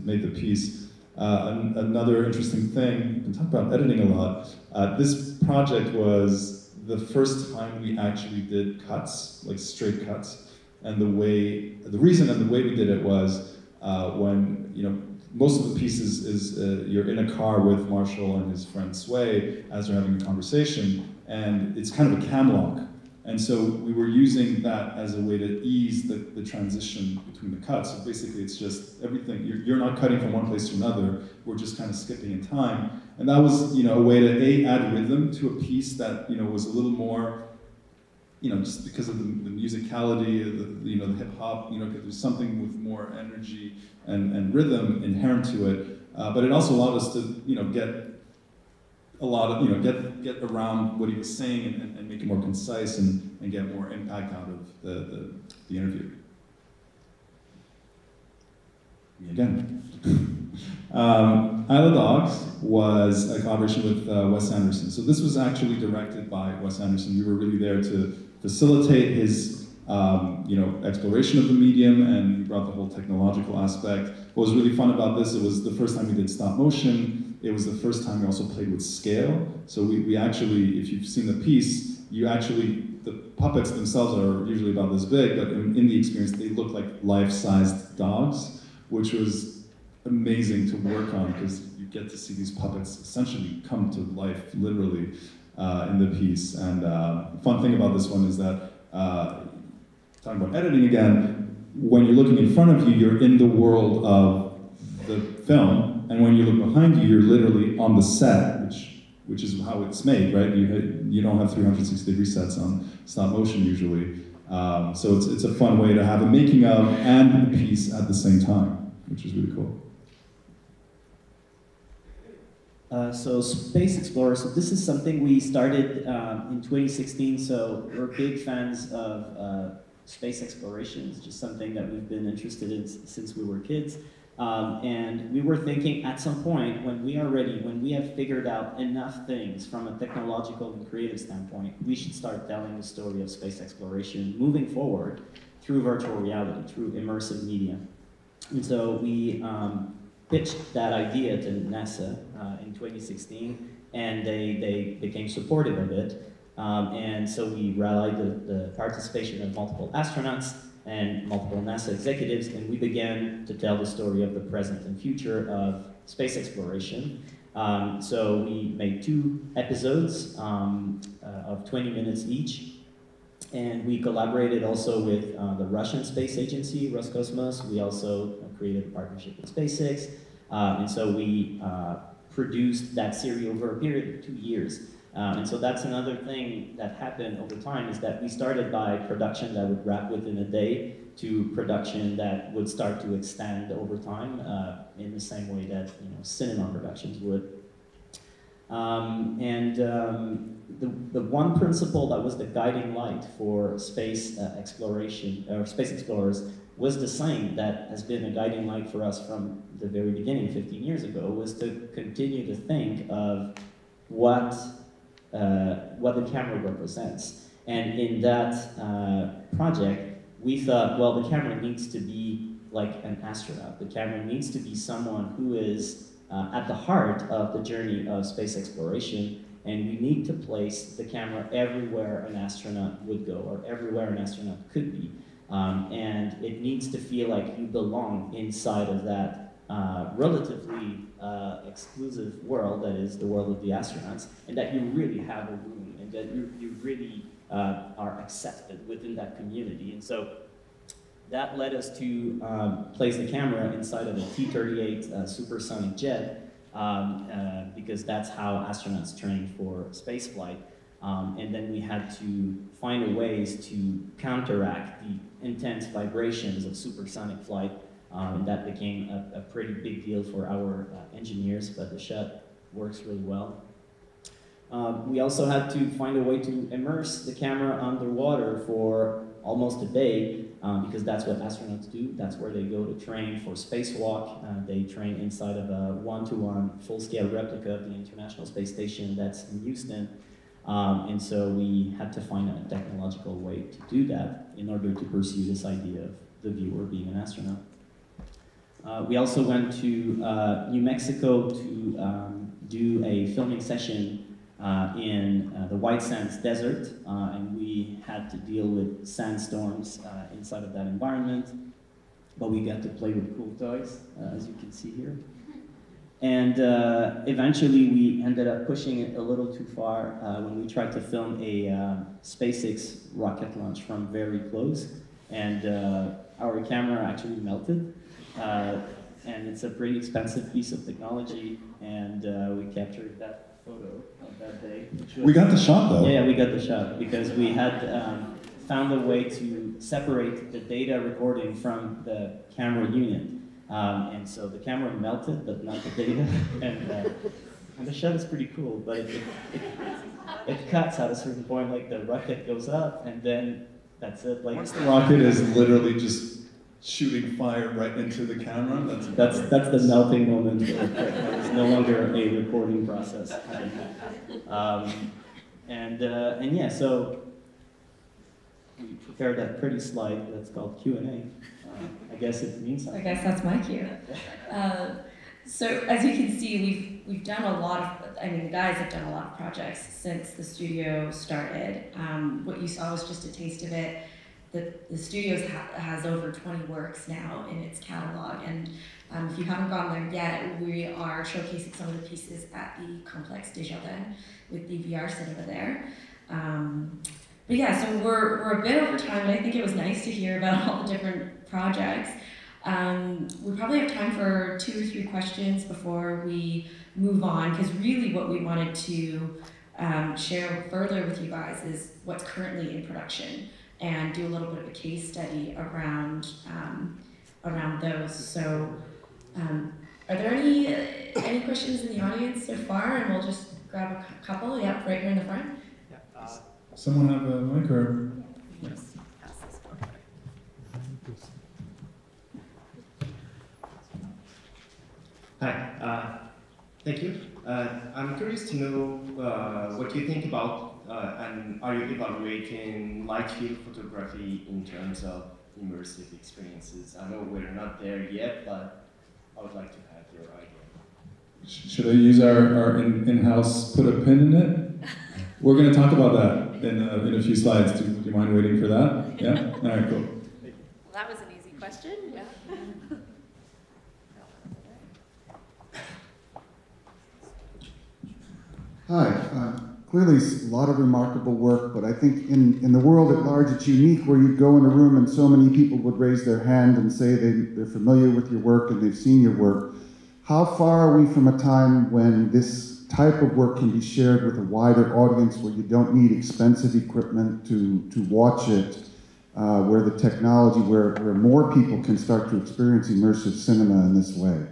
make the piece. Another interesting thing, we talk about editing a lot, this project was the first time we actually did cuts, like straight cuts, and the reason and the way we did it was when, you know, most of the pieces is you're in a car with Marshall and his friend Sway as they're having a conversation, and it's kind of a cam lock. And so we were using that as a way to ease the transition between the cuts. So basically it's just everything, you're not cutting from one place to another, we're just kind of skipping in time. And that was, you know, a way to add rhythm to a piece that, you know, was a little more, you know, just because of the musicality, you know, the hip hop, you know, there's something with more energy and rhythm inherent to it. But it also allowed us to, you know, get a lot of, you know, get around what he was saying and make it more concise and get more impact out of the interview. Me again. Isle of Dogs was a collaboration with Wes Anderson. So this was actually directed by Wes Anderson. We were really there to facilitate his you know, exploration of the medium, and we brought the whole technological aspect. What was really fun about this, it was the first time we did stop motion. It was the first time we also played with scale. So we actually, if you've seen the piece, the puppets themselves are usually about this big, but in the experience, they look like life-sized dogs, which was amazing to work on because you get to see these puppets essentially come to life, literally. in the piece. And the fun thing about this one is that, talking about editing again, when you're looking in front of you, you're in the world of the film, and when you look behind you, you're literally on the set, which is how it's made, right? You don't have 360-degree sets on stop motion usually. So it's a fun way to have a making of and the piece at the same time, which is really cool. So Space Explorer, so this is something we started in 2016, so we're big fans of space exploration. It's just something that we've been interested in since we were kids. And we were thinking at some point, when we are ready, when we have figured out enough things from a technological and creative standpoint, we should start telling the story of space exploration moving forward through virtual reality, through immersive media. And so we pitched that idea to NASA in 2016, and they became supportive of it. And so we rallied the participation of multiple astronauts and multiple NASA executives, and we began to tell the story of the present and future of space exploration. So we made 2 episodes of 20 minutes each, and we collaborated also with the Russian space agency, Roscosmos. We also created a partnership with SpaceX, and so we produced that series over a period of 2 years. And so that's another thing that happened over time, is that we started by production that would wrap within a day to production that would start to extend over time in the same way that cinema productions would. The one principle that was the guiding light for space exploration, or space explorers, was the same that has been a guiding light for us from the very beginning, 15 years ago, was to continue to think of what the camera represents. And in that project, we thought, well, the camera needs to be like an astronaut. The camera needs to be someone who is at the heart of the journey of space exploration, and we need to place the camera everywhere an astronaut would go, or everywhere an astronaut could be. And it needs to feel like you belong inside of that relatively exclusive world that is the world of the astronauts, and that you really have a room, and that you really are accepted within that community. And so that led us to place the camera inside of a T-38 supersonic jet, because that's how astronauts train for spaceflight. And then we had to find ways to counteract the intense vibrations of supersonic flight, and that became a pretty big deal for our engineers, but the shot works really well. We also had to find a way to immerse the camera underwater for almost a day, because that's what astronauts do. That's where they go to train for spacewalk. They train inside of a one-to-one full-scale replica of the International Space Station that's in Houston. And so we had to find a technological way to do that in order to pursue this idea of the viewer being an astronaut. We also went to New Mexico to do a filming session in the White Sands Desert, and we had to deal with sandstorms inside of that environment, but we got to play with cool toys, as you can see here. And eventually we ended up pushing it a little too far when we tried to film a SpaceX rocket launch from very close, and our camera actually melted. And it's a pretty expensive piece of technology, and we captured that photo of that day. We got the shot though. Yeah, we got the shot because we had found a way to separate the data recording from the camera unit. And so the camera melted, but not the data. And the shot is pretty cool, but it cuts at a certain point, like the rocket goes up, and then that's it. Like once the rocket is literally just shooting fire right into the camera, that's the melting moment. It's no longer a recording process. And yeah, so we prepared that pretty slide that's called Q&A. I guess it means something. I guess that's my cue. So as you can see, we've done a lot of, the guys have done a lot of projects since the studio started. What you saw was just a taste of it. the studio has over 20 works now in its catalog, and if you haven't gone there yet, we are showcasing some of the pieces at the complex Désapprendre with the VR cinema there. But yeah, so we're a bit over time, but I think it was nice to hear about all the different projects. We probably have time for 2 or 3 questions before we move on, because really what we wanted to share further with you guys is what's currently in production and do a little bit of a case study around those. So are there any questions in the audience so far? And we'll just grab a couple. Yeah, right here in the front. Yeah. Someone have a mic or? Yes. Hi, thank you. I'm curious to know what you think about and are you evaluating light field photography in terms of immersive experiences? I know we're not there yet, but I would like to have your idea. Should I use our in-house put a pin in it? We're going to talk about that in a few slides. Do you mind waiting for that? Yeah? All right, cool. Well, that was an easy question. Yeah. Hi. Clearly, a lot of remarkable work, but I think in the world at large, it's unique where you'd go in a room and so many people would raise their hand and say they're familiar with your work and they've seen your work. How far are we from a time when this type of work can be shared with a wider audience, where you don't need expensive equipment to watch it, where the technology, where more people can start to experience immersive cinema in this way?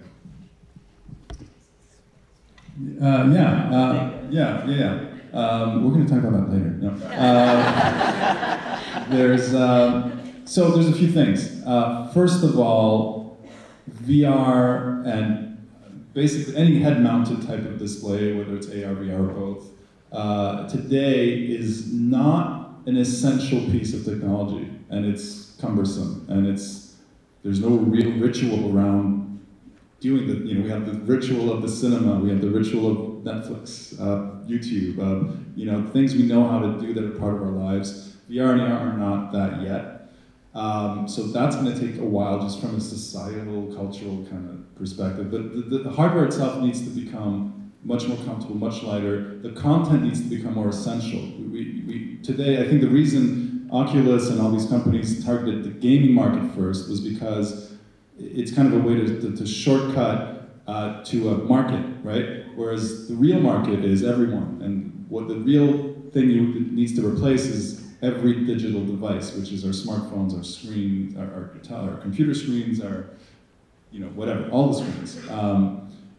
Yeah. We're going to talk about that later. No. So there's a few things. First of all, VR and basically any head-mounted type of display, whether it's AR, VR, or both, today is not an essential piece of technology, and it's cumbersome, and there's no real ritual around doing the, we have the ritual of the cinema, we have the ritual of Netflix, YouTube, things we know how to do that are part of our lives. VR and AR are not that yet. So that's going to take a while just from a societal, cultural kind of perspective. But the hardware itself needs to become much more comfortable, much lighter. The content needs to become more essential. Today, I think the reason Oculus and all these companies targeted the gaming market first was because it's kind of a way to shortcut to a market, right? Whereas the real market is everyone, and what the real thing needs to replace is every digital device, which is our smartphones, our screens, our computer screens, our, whatever, all the screens.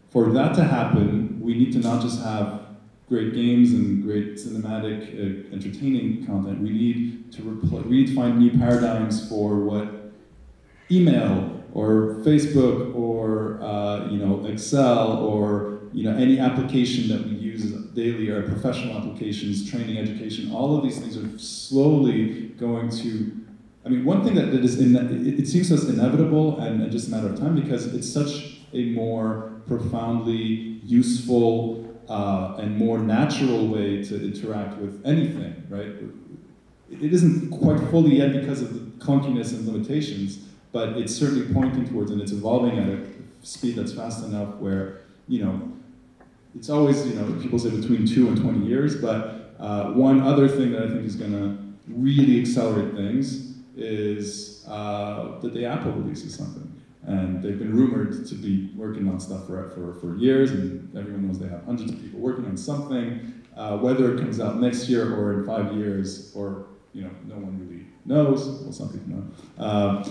For that to happen, we need to not just have great games and great cinematic, entertaining content. We need to find new paradigms for what email or Facebook or Excel or any application that we use daily, or professional applications, training, education. All of these things are slowly going to. I mean, one thing that is it seems to us inevitable and just a matter of time, because it's such a more profoundly useful and more natural way to interact with anything, right? It isn't quite fully yet because of the clunkiness and limitations, but it's certainly pointing towards, and it's evolving at a speed that's fast enough where, it's always, people say between 2 and 20 years, but one other thing that I think is going to really accelerate things is the day Apple releases something. And they've been rumored to be working on stuff for years, and everyone knows they have hundreds of people working on something. Whether it comes out next year or in 5 years, or no one really knows. Well, some people know.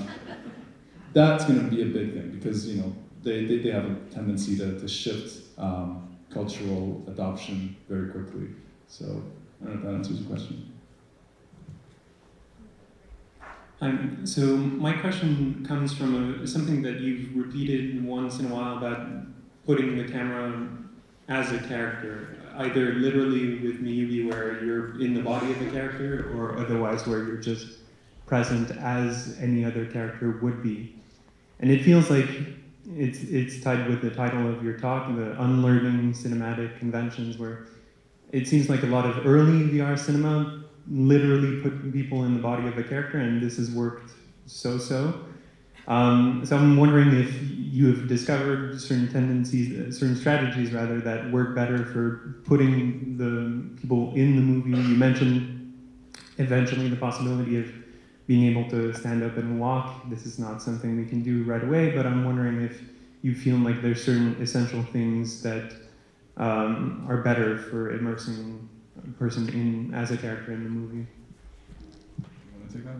That's going to be a big thing, because they have a tendency to shift cultural adoption very quickly. So I don't know if that answers your question. So my question comes from something that you've repeated once in a while about putting the camera as a character, either literally with Miyubi where you're in the body of the character, or otherwise where you're just present as any other character would be. And it feels like it's tied with the title of your talk, the Unlearning cinematic conventions, where it seems like a lot of early VR cinema literally put people in the body of a character, and this has worked so-so. So I'm wondering if you have discovered certain tendencies, certain strategies rather, that work better for putting the people in the movie. You mentioned eventually the possibility of being able to stand up and walk. This is not something we can do right away, but I'm wondering if you feel like there's certain essential things that are better for immersing a person in as a character in the movie. You want to take that?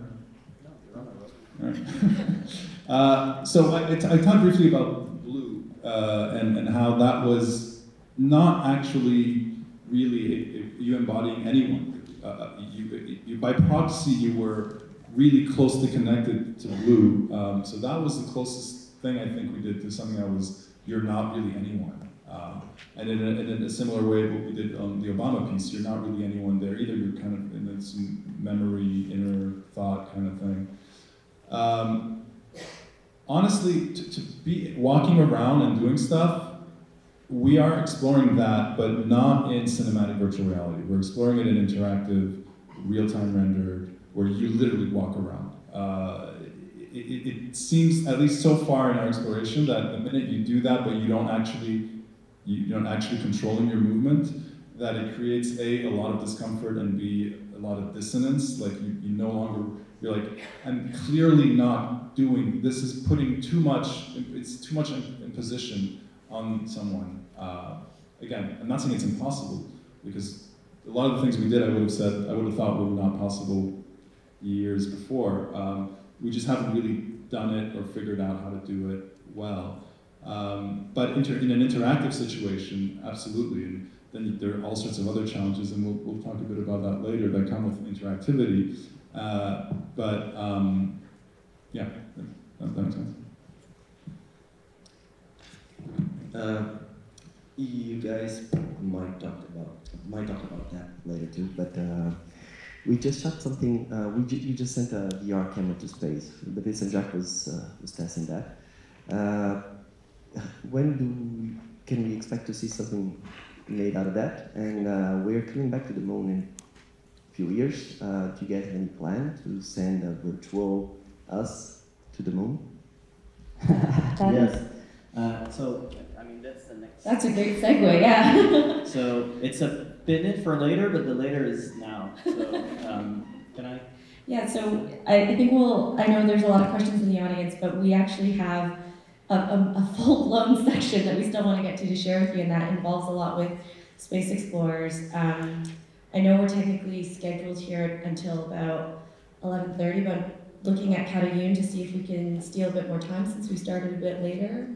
Right. So I talked briefly about Blue and how that was not actually really you embodying anyone. You by proxy, you were really closely connected to Blue. So that was the closest thing I think we did to something that was you're not really anyone. And in a similar way, what we did on the Obama piece, you're not really anyone there either. You're kind of in this memory, inner thought kind of thing. Honestly, to be walking around and doing stuff, we are exploring that, but not in cinematic virtual reality. We're exploring it in interactive, real-time rendered, where you literally walk around. It seems, at least so far in our exploration, that the minute you do that, but you don't actually controlling your movement, that it creates a lot of discomfort and b a lot of dissonance. Like you no longer, you're like, I'm clearly not doing, this is putting too much, it's too much imposition on someone. Again, I'm not saying it's impossible, because a lot of the things we did, I would have thought were not possible years before. We just haven't really done it or figured out how to do it well. But in an interactive situation, absolutely. And then there are all sorts of other challenges, and we'll talk a bit about that later, that come with interactivity. Yeah, that makes sense. You guys might talk about that later too, but we just shot something. We just sent a VR camera to space. The Vincent Jacques was testing that. When can we expect to see something made out of that? And we're coming back to the moon in a few years. Do you guys have any plan to send a virtual us to the moon? Yes. So, I mean, that's the next. That's a great segue, yeah. So it's a bit for later, but the later is now. So, can I? Yeah, so I think I know there's a lot of questions in the audience, but we actually have a full-blown section that we still want to get to share with you, and that involves a lot with space explorers. I know we're technically scheduled here until about 11:30, but looking at Katayun to see if we can steal a bit more time since we started a bit later.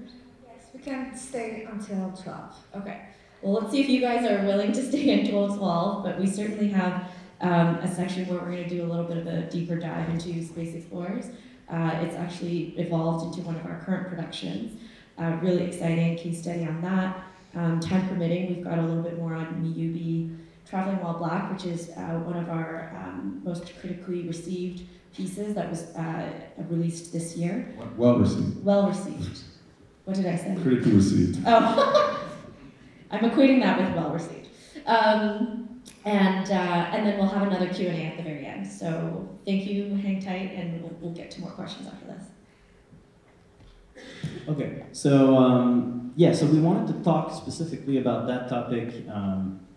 Yes, we can stay until 12. Okay. Well, let's see if you guys are willing to stay until 12, but we certainly have a section where we're going to do a little bit of a deeper dive into space explorers. It's actually evolved into one of our current productions. Really exciting case study on that. Time permitting, we've got a little bit more on Miyubi Traveling While Black, which is one of our most critically received pieces that was released this year. Well received. Well received. What did I say? Critically received. Oh, I'm equating that with well received. And then we'll have another Q&A at the very end. So thank you, hang tight, and we'll get to more questions after this. Okay, so yeah, so we wanted to talk specifically about that topic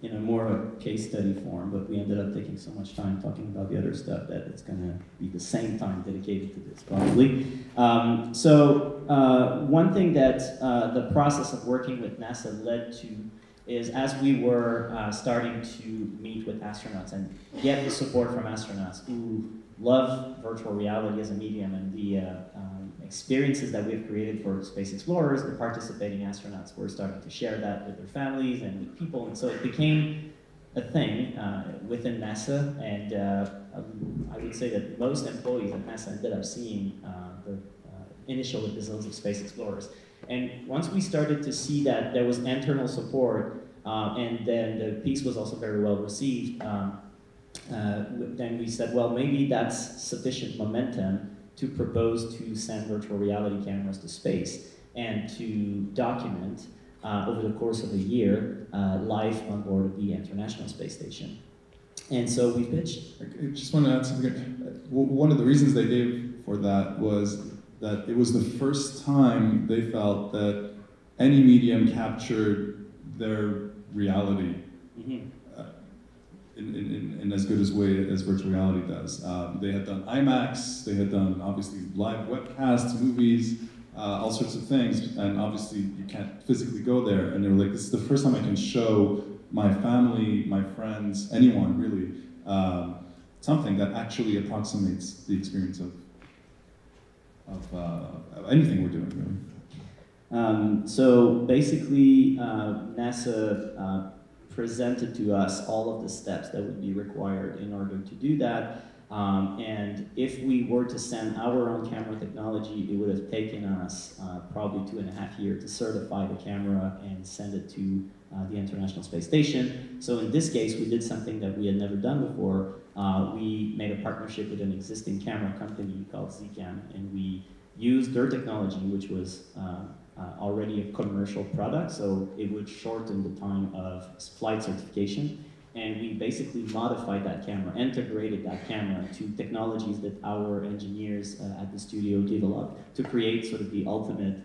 in a more case study form, but we ended up taking so much time talking about the other stuff that it's going to be the same time dedicated to this, probably. One thing that the process of working with NASA led to is as we were starting to meet with astronauts and get the support from astronauts who love virtual reality as a medium and the experiences that we've created for space explorers, the participating astronauts were starting to share that with their families and with people, and so it became a thing within NASA, and I would say that most employees at NASA ended up seeing the initial episodes of Space Explorers. And once we started to see that there was internal support, and then the piece was also very well received, then we said, well, maybe that's sufficient momentum to propose to send virtual reality cameras to space and to document over the course of a year life on board of the International Space Station. And so we pitched. I just want to add something. One of the reasons they gave for that was that it was the first time they felt that any medium captured their reality in as good a way as virtual reality does. They had done IMAX, they had done obviously live webcasts, movies, all sorts of things, and obviously you can't physically go there. And they were like, this is the first time I can show my family, my friends, anyone really, something that actually approximates the experience of anything we're doing, really. So basically, NASA presented to us all of the steps that would be required in order to do that. And if we were to send our own camera technology, it would have taken us probably 2.5 years to certify the camera and send it to the International Space Station. So in this case, we did something that we had never done before. We made a partnership with an existing camera company called Zcam, and we used their technology, which was already a commercial product, so it would shorten the time of flight certification. And we basically modified that camera, integrated that camera to technologies that our engineers at the studio developed to create sort of the ultimate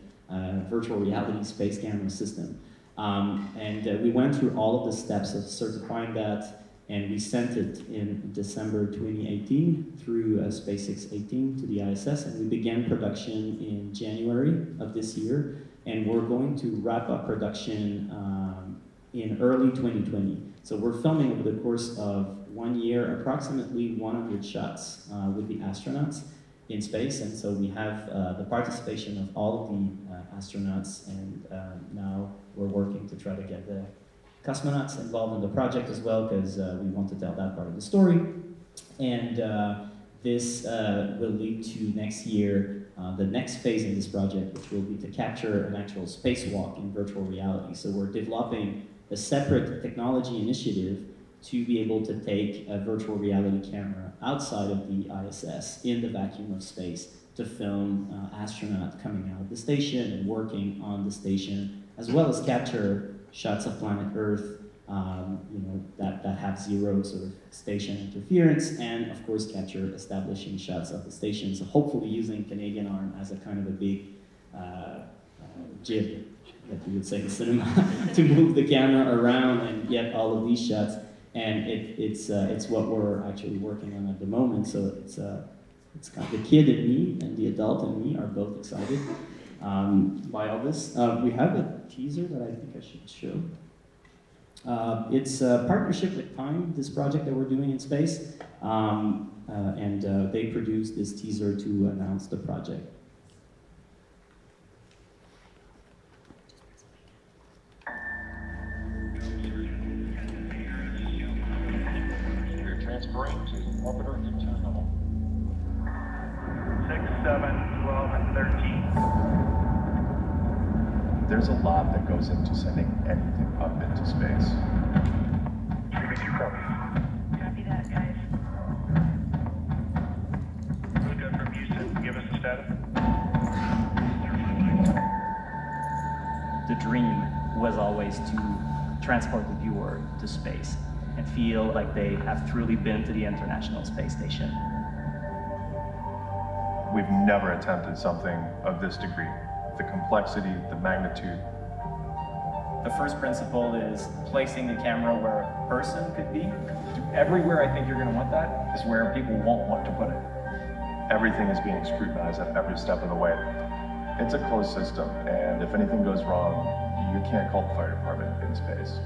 virtual reality space camera system. We went through all of the steps of certifying that, and we sent it in December 2018 through SpaceX 18 to the ISS, and we began production in January of this year, and we're going to wrap up production in early 2020. So we're filming over the course of 1 year, approximately 100 shots with the astronauts in space, and so we have the participation of all of the astronauts, and now we're working to try to get the cosmonauts involved in the project as well, because we want to tell that part of the story. And this will lead to next year, the next phase in this project, which will be to capture an actual spacewalk in virtual reality. So we're developing a separate technology initiative to be able to take a virtual reality camera outside of the ISS in the vacuum of space to film astronauts coming out of the station and working on the station, as well as capture shots of planet Earth, that have zero sort of station interference, and of course capture establishing shots of the station. So hopefully using Canadian arm as a kind of a big jib, that you would say in cinema, to move the camera around and get all of these shots. And it's what we're actually working on at the moment. So it's kind of the kid in me and the adult in me are both excited by all this. We have a teaser that I think I should show. It's a partnership with Time, this project that we're doing in space, and they produced this teaser to announce the project. We're transferring to orbiter internal. 6, 7, 12, and 13. There's a lot that goes into sending anything up into space. Copy that, guys. Good from Houston. Give us the status. The dream was always to transport the viewer to space and feel like they have truly been to the International Space Station. We've never attempted something of this degree. The complexity, the magnitude. The first principle is placing the camera where a person could be. Everywhere I think you're going to want that is where people won't want to put it. Everything is being scrutinized at every step of the way. It's a closed system, and if anything goes wrong, you can't call the fire department in space.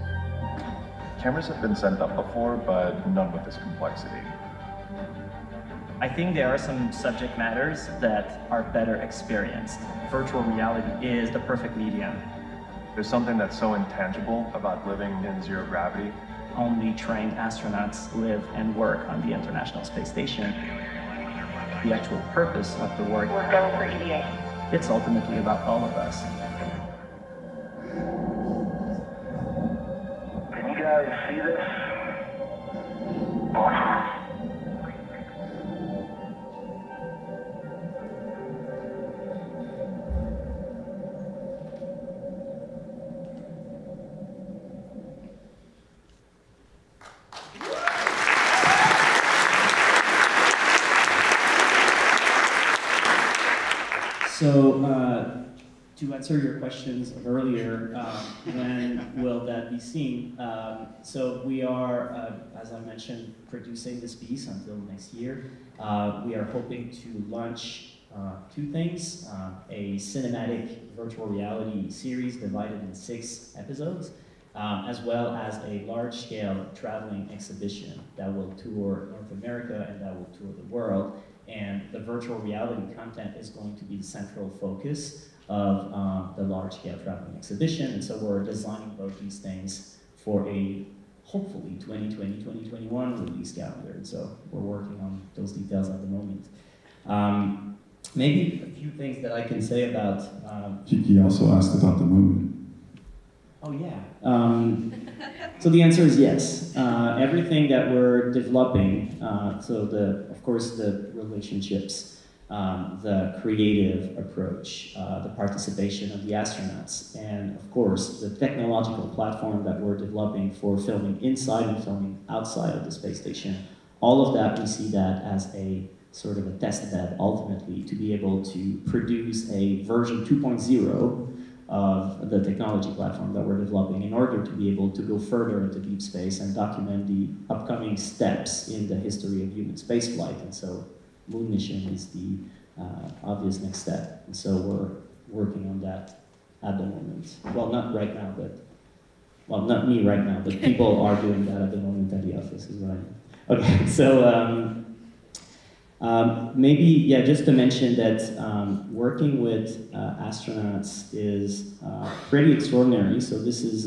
Cameras have been sent up before, but none with this complexity. I think there are some subject matters that are better experienced. Virtual reality is the perfect medium. There's something that's so intangible about living in zero gravity. Only trained astronauts live and work on the International Space Station. The actual purpose of the work, We're going for EVA. it's ultimately about all of us. Can you guys see this? So, to answer your questions of earlier, when will that be seen? So we are, as I mentioned, producing this piece until next year. We are hoping to launch two things, a cinematic virtual reality series divided in 6 episodes, as well as a large-scale traveling exhibition that will tour North America and that will tour the world. And the virtual reality content is going to be the central focus of the large-scale traveling exhibition. And so we're designing both these things for a hopefully 2020-2021 release calendar. And so we're working on those details at the moment. Maybe a few things that I can say about... He also asked about the moon. Oh yeah. So the answer is yes. Everything that we're developing, so of course the relationships, the creative approach, the participation of the astronauts, and of course the technological platform that we're developing for filming inside and filming outside of the space station, all of that, we see that as a sort of a test bed ultimately to be able to produce a version 2.0 of the technology platform that we're developing in order to be able to go further into deep space and document the upcoming steps in the history of human spaceflight. And so moon mission is the obvious next step. And so we're working on that at the moment. Well, not right now, but, well, not me right now, but people are doing that at the moment at the office as well. Okay, so maybe, yeah, just to mention that working with astronauts is pretty extraordinary. So this is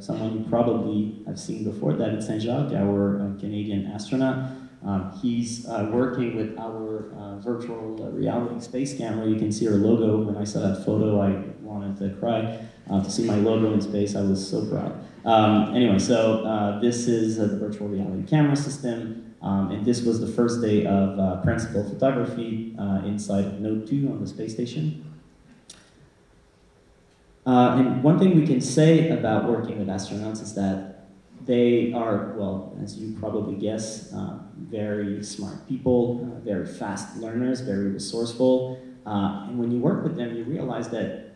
someone you probably have seen before, David Saint-Jacques, our Canadian astronaut. He's working with our virtual reality space camera. You can see our logo. When I saw that photo, I wanted to cry. To see my logo in space, I was so proud. Anyway, so this is the virtual reality camera system. And this was the first day of principal photography inside of Node 2 on the space station. And one thing we can say about working with astronauts is that they are, well, as you probably guess, very smart people, very fast learners, very resourceful. And when you work with them, you realize that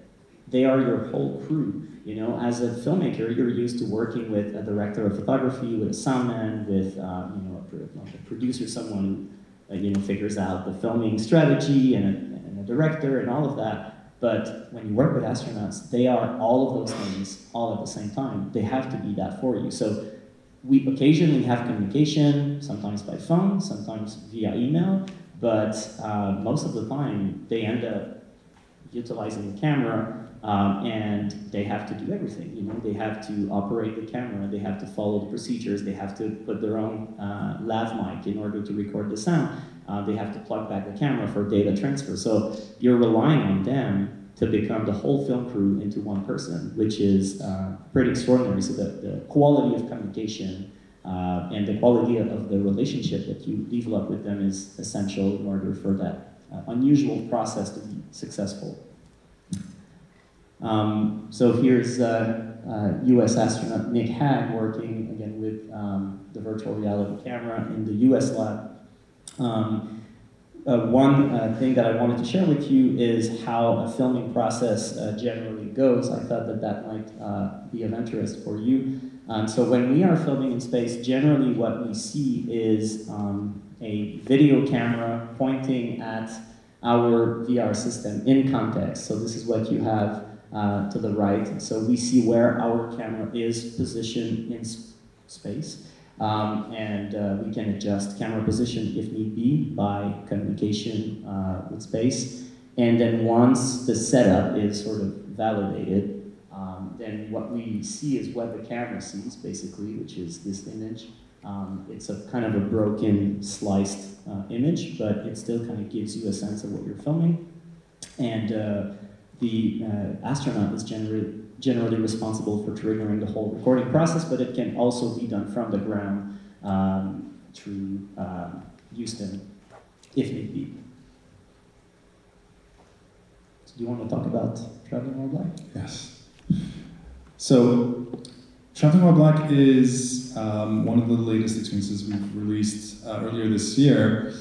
they are your whole crew. You know, as a filmmaker, you're used to working with a director of photography, with a soundman, with a producer, someone who figures out the filming strategy, and a director, and all of that. But when you work with astronauts, they are all of those things all at the same time. They have to be that for you. So we occasionally have communication, sometimes by phone, sometimes via email, but most of the time they end up utilizing the camera. And they have to do everything, you know, they have to operate the camera, they have to follow the procedures, they have to put their own lav mic in order to record the sound, they have to plug back the camera for data transfer. So you're relying on them to become the whole film crew into one person, which is pretty extraordinary. So the quality of communication and the quality of the relationship that you develop with them is essential in order for that unusual process to be successful. So here's US astronaut Nick Hag working again with the virtual reality camera in the US lab. One thing that I wanted to share with you is how a filming process generally goes. I thought that that might be of interest for you. So when we are filming in space, generally what we see is a video camera pointing at our VR system in context. So this is what you have to the right. So we see where our camera is positioned in space. And we can adjust camera position if need be by communication with space. And then once the setup is sort of validated, then what we see is what the camera sees, basically, which is this image. It's a kind of a broken, sliced image, but it still kind of gives you a sense of what you're filming. And the astronaut is generally responsible for triggering the whole recording process, but it can also be done from the ground through Houston, if need be. So do you want to talk about Traveling While Black? Yes. So, Traveling While Black is one of the latest experiences we've released earlier this year.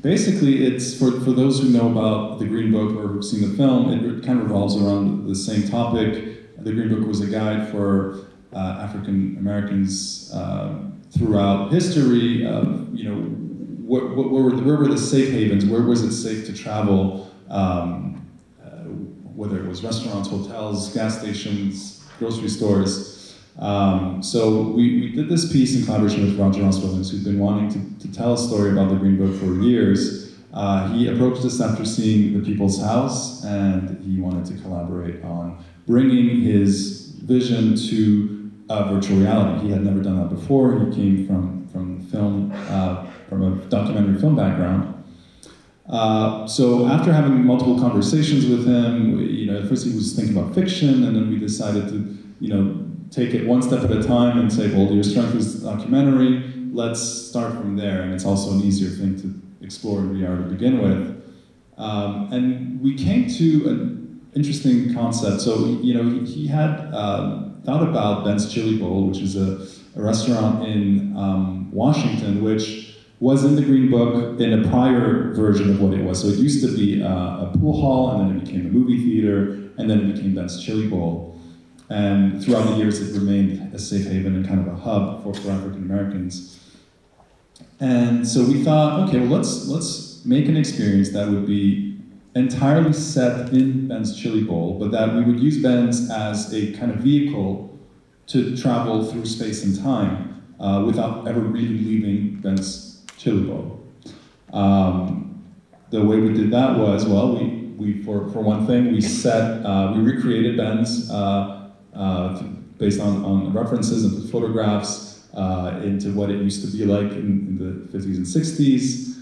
basically, it's for those who know about the Green Book or who've seen the film, it kind of revolves around the same topic. The Green Book was a guide for African Americans throughout history of, you know, where were the safe havens, where was it safe to travel, whether it was restaurants, hotels, gas stations, grocery stores. So we did this piece in collaboration with Lajeunesse, who'd been wanting to tell a story about the Green Book for years. He approached us after seeing The People's House, and he wanted to collaborate on bringing his vision to virtual reality. He had never done that before. He came from film, from a documentary film background. So after having multiple conversations with him, you know, at first he was thinking about fiction, and then we decided to, you know, take it one step at a time and say, well, your strength is documentary, let's start from there, and it's also an easier thing to explore in VR to begin with. And we came to an interesting concept. So, you know, he had thought about Ben's Chili Bowl, which is a restaurant in Washington, which was in the Green Book in a prior version of what it was. So it used to be a pool hall, and then it became a movie theater, and then it became Ben's Chili Bowl. And throughout the years, it remained a safe haven and kind of a hub for African Americans. And so we thought, okay, well, let's make an experience that would be entirely set in Ben's Chili Bowl, but that we would use Ben's as a kind of vehicle to travel through space and time without ever really leaving Ben's Chili Bowl. The way we did that was, well, we for one thing, we recreated Ben's based on references and put photographs into what it used to be like in the 50s and 60s.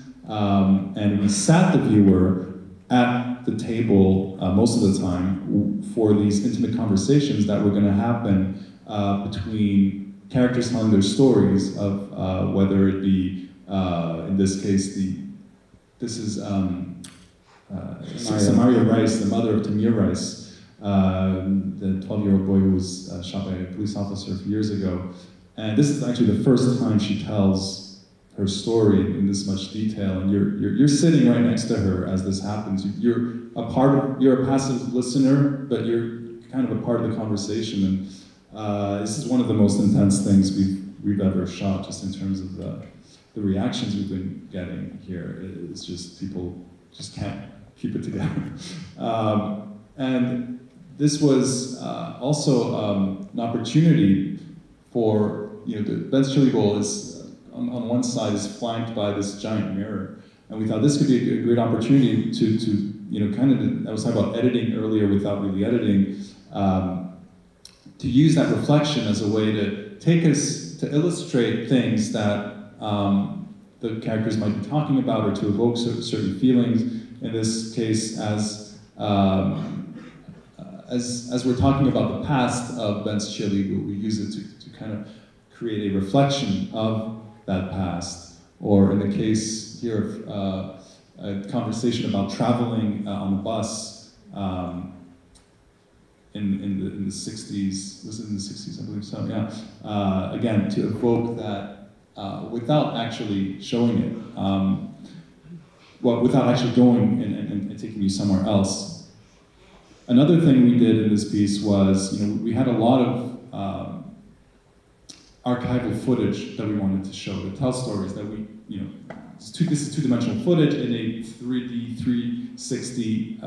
And we sat the viewer at the table most of the time for these intimate conversations that were going to happen between characters telling their stories of whether it be, in this case, this is Samaria Rice, the mother of Tamir Rice, the 12-year-old boy who was shot by a police officer a few years ago. And this is actually the first time she tells her story in this much detail, and you're sitting right next to her as this happens. You're a passive listener, but you're kind of a part of the conversation. And this is one of the most intense things we've ever shot, just in terms of the reactions we've been getting here. It's just people just can't keep it together. And this was also an opportunity for, you know, the Ben's Chili Bowl is, on one side, is flanked by this giant mirror. And we thought this could be a great opportunity to you know, kind of, I was talking about editing earlier without really editing, to use that reflection as a way to take us, to illustrate things that the characters might be talking about, or to evoke certain feelings. In this case, as we're talking about the past of Ben's Chili, we use it to kind of create a reflection of that past. Or in the case here of a conversation about traveling on a bus in the 60s, was it in the 60s, I believe so, yeah. Again, to evoke that without actually showing it. Well, without actually going and taking you somewhere else. Another thing we did in this piece was, you know, we had a lot of archival footage that we wanted to show, to tell stories that we, you know, this is two-dimensional footage in a 3D 360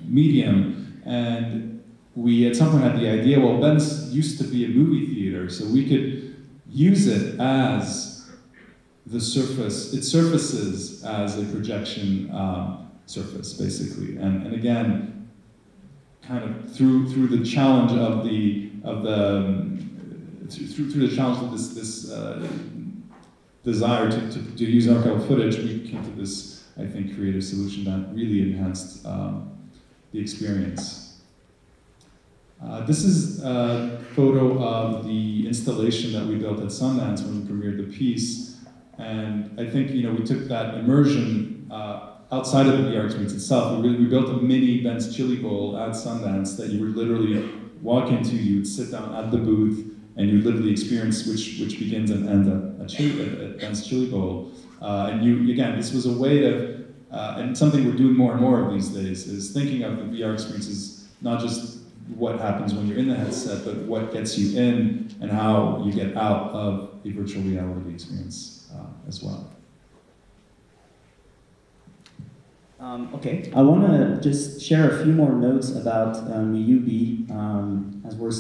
medium, and we at some point had the idea, well, Ben's used to be a movie theater, so we could use it as the surface, it surfaces as a projection surface, basically, and again, kind of through the challenge of through the challenge of this desire to use archival footage, we came to this, I think, creative solution that really enhanced the experience. This is a photo of the installation that we built at Sundance when we premiered the piece. And I think, you know, we took that immersion outside of the VR experience itself. We built a mini Ben's Chili Bowl at Sundance that you would literally walk into, you would sit down at the booth, and you would literally experience which begins and ends at Ben's Chili Bowl. And again, this was a way to, and something we're doing more and more of these days, is thinking of the VR experiences, not just what happens when you're in the headset, but what gets you in and how you get out of a virtual reality experience as well. Okay, I want to just share a few more notes about Miyubi as we're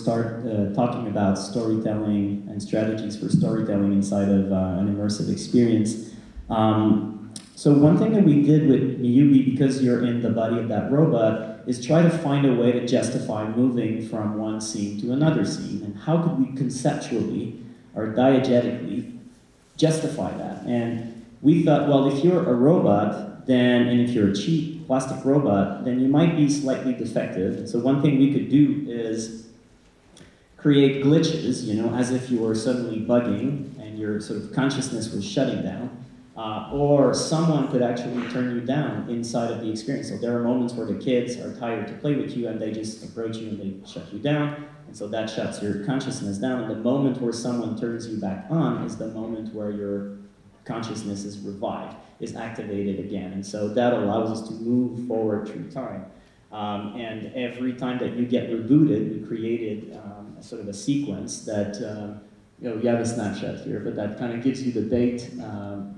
talking about storytelling and strategies for storytelling inside of an immersive experience. So one thing that we did with Miyubi, because you're in the body of that robot, is try to find a way to justify moving from one scene to another scene. And how could we conceptually or diegetically justify that? And we thought, well, if you're a robot, and if you're a cheap plastic robot, then you might be slightly defective. So one thing we could do is create glitches, as if you were suddenly bugging and your sort of consciousness was shutting down. Or someone could actually turn you down inside of the experience. So there are moments where the kids are tired to play with you and they just approach you and they shut you down. And so that shuts your consciousness down. And the moment where someone turns you back on is the moment where your consciousness is revived, is activated again. And so that allows us to move forward through time. And every time that you get rebooted, we created a sort of a sequence that, you have a snapshot here, but that kind of gives you the date,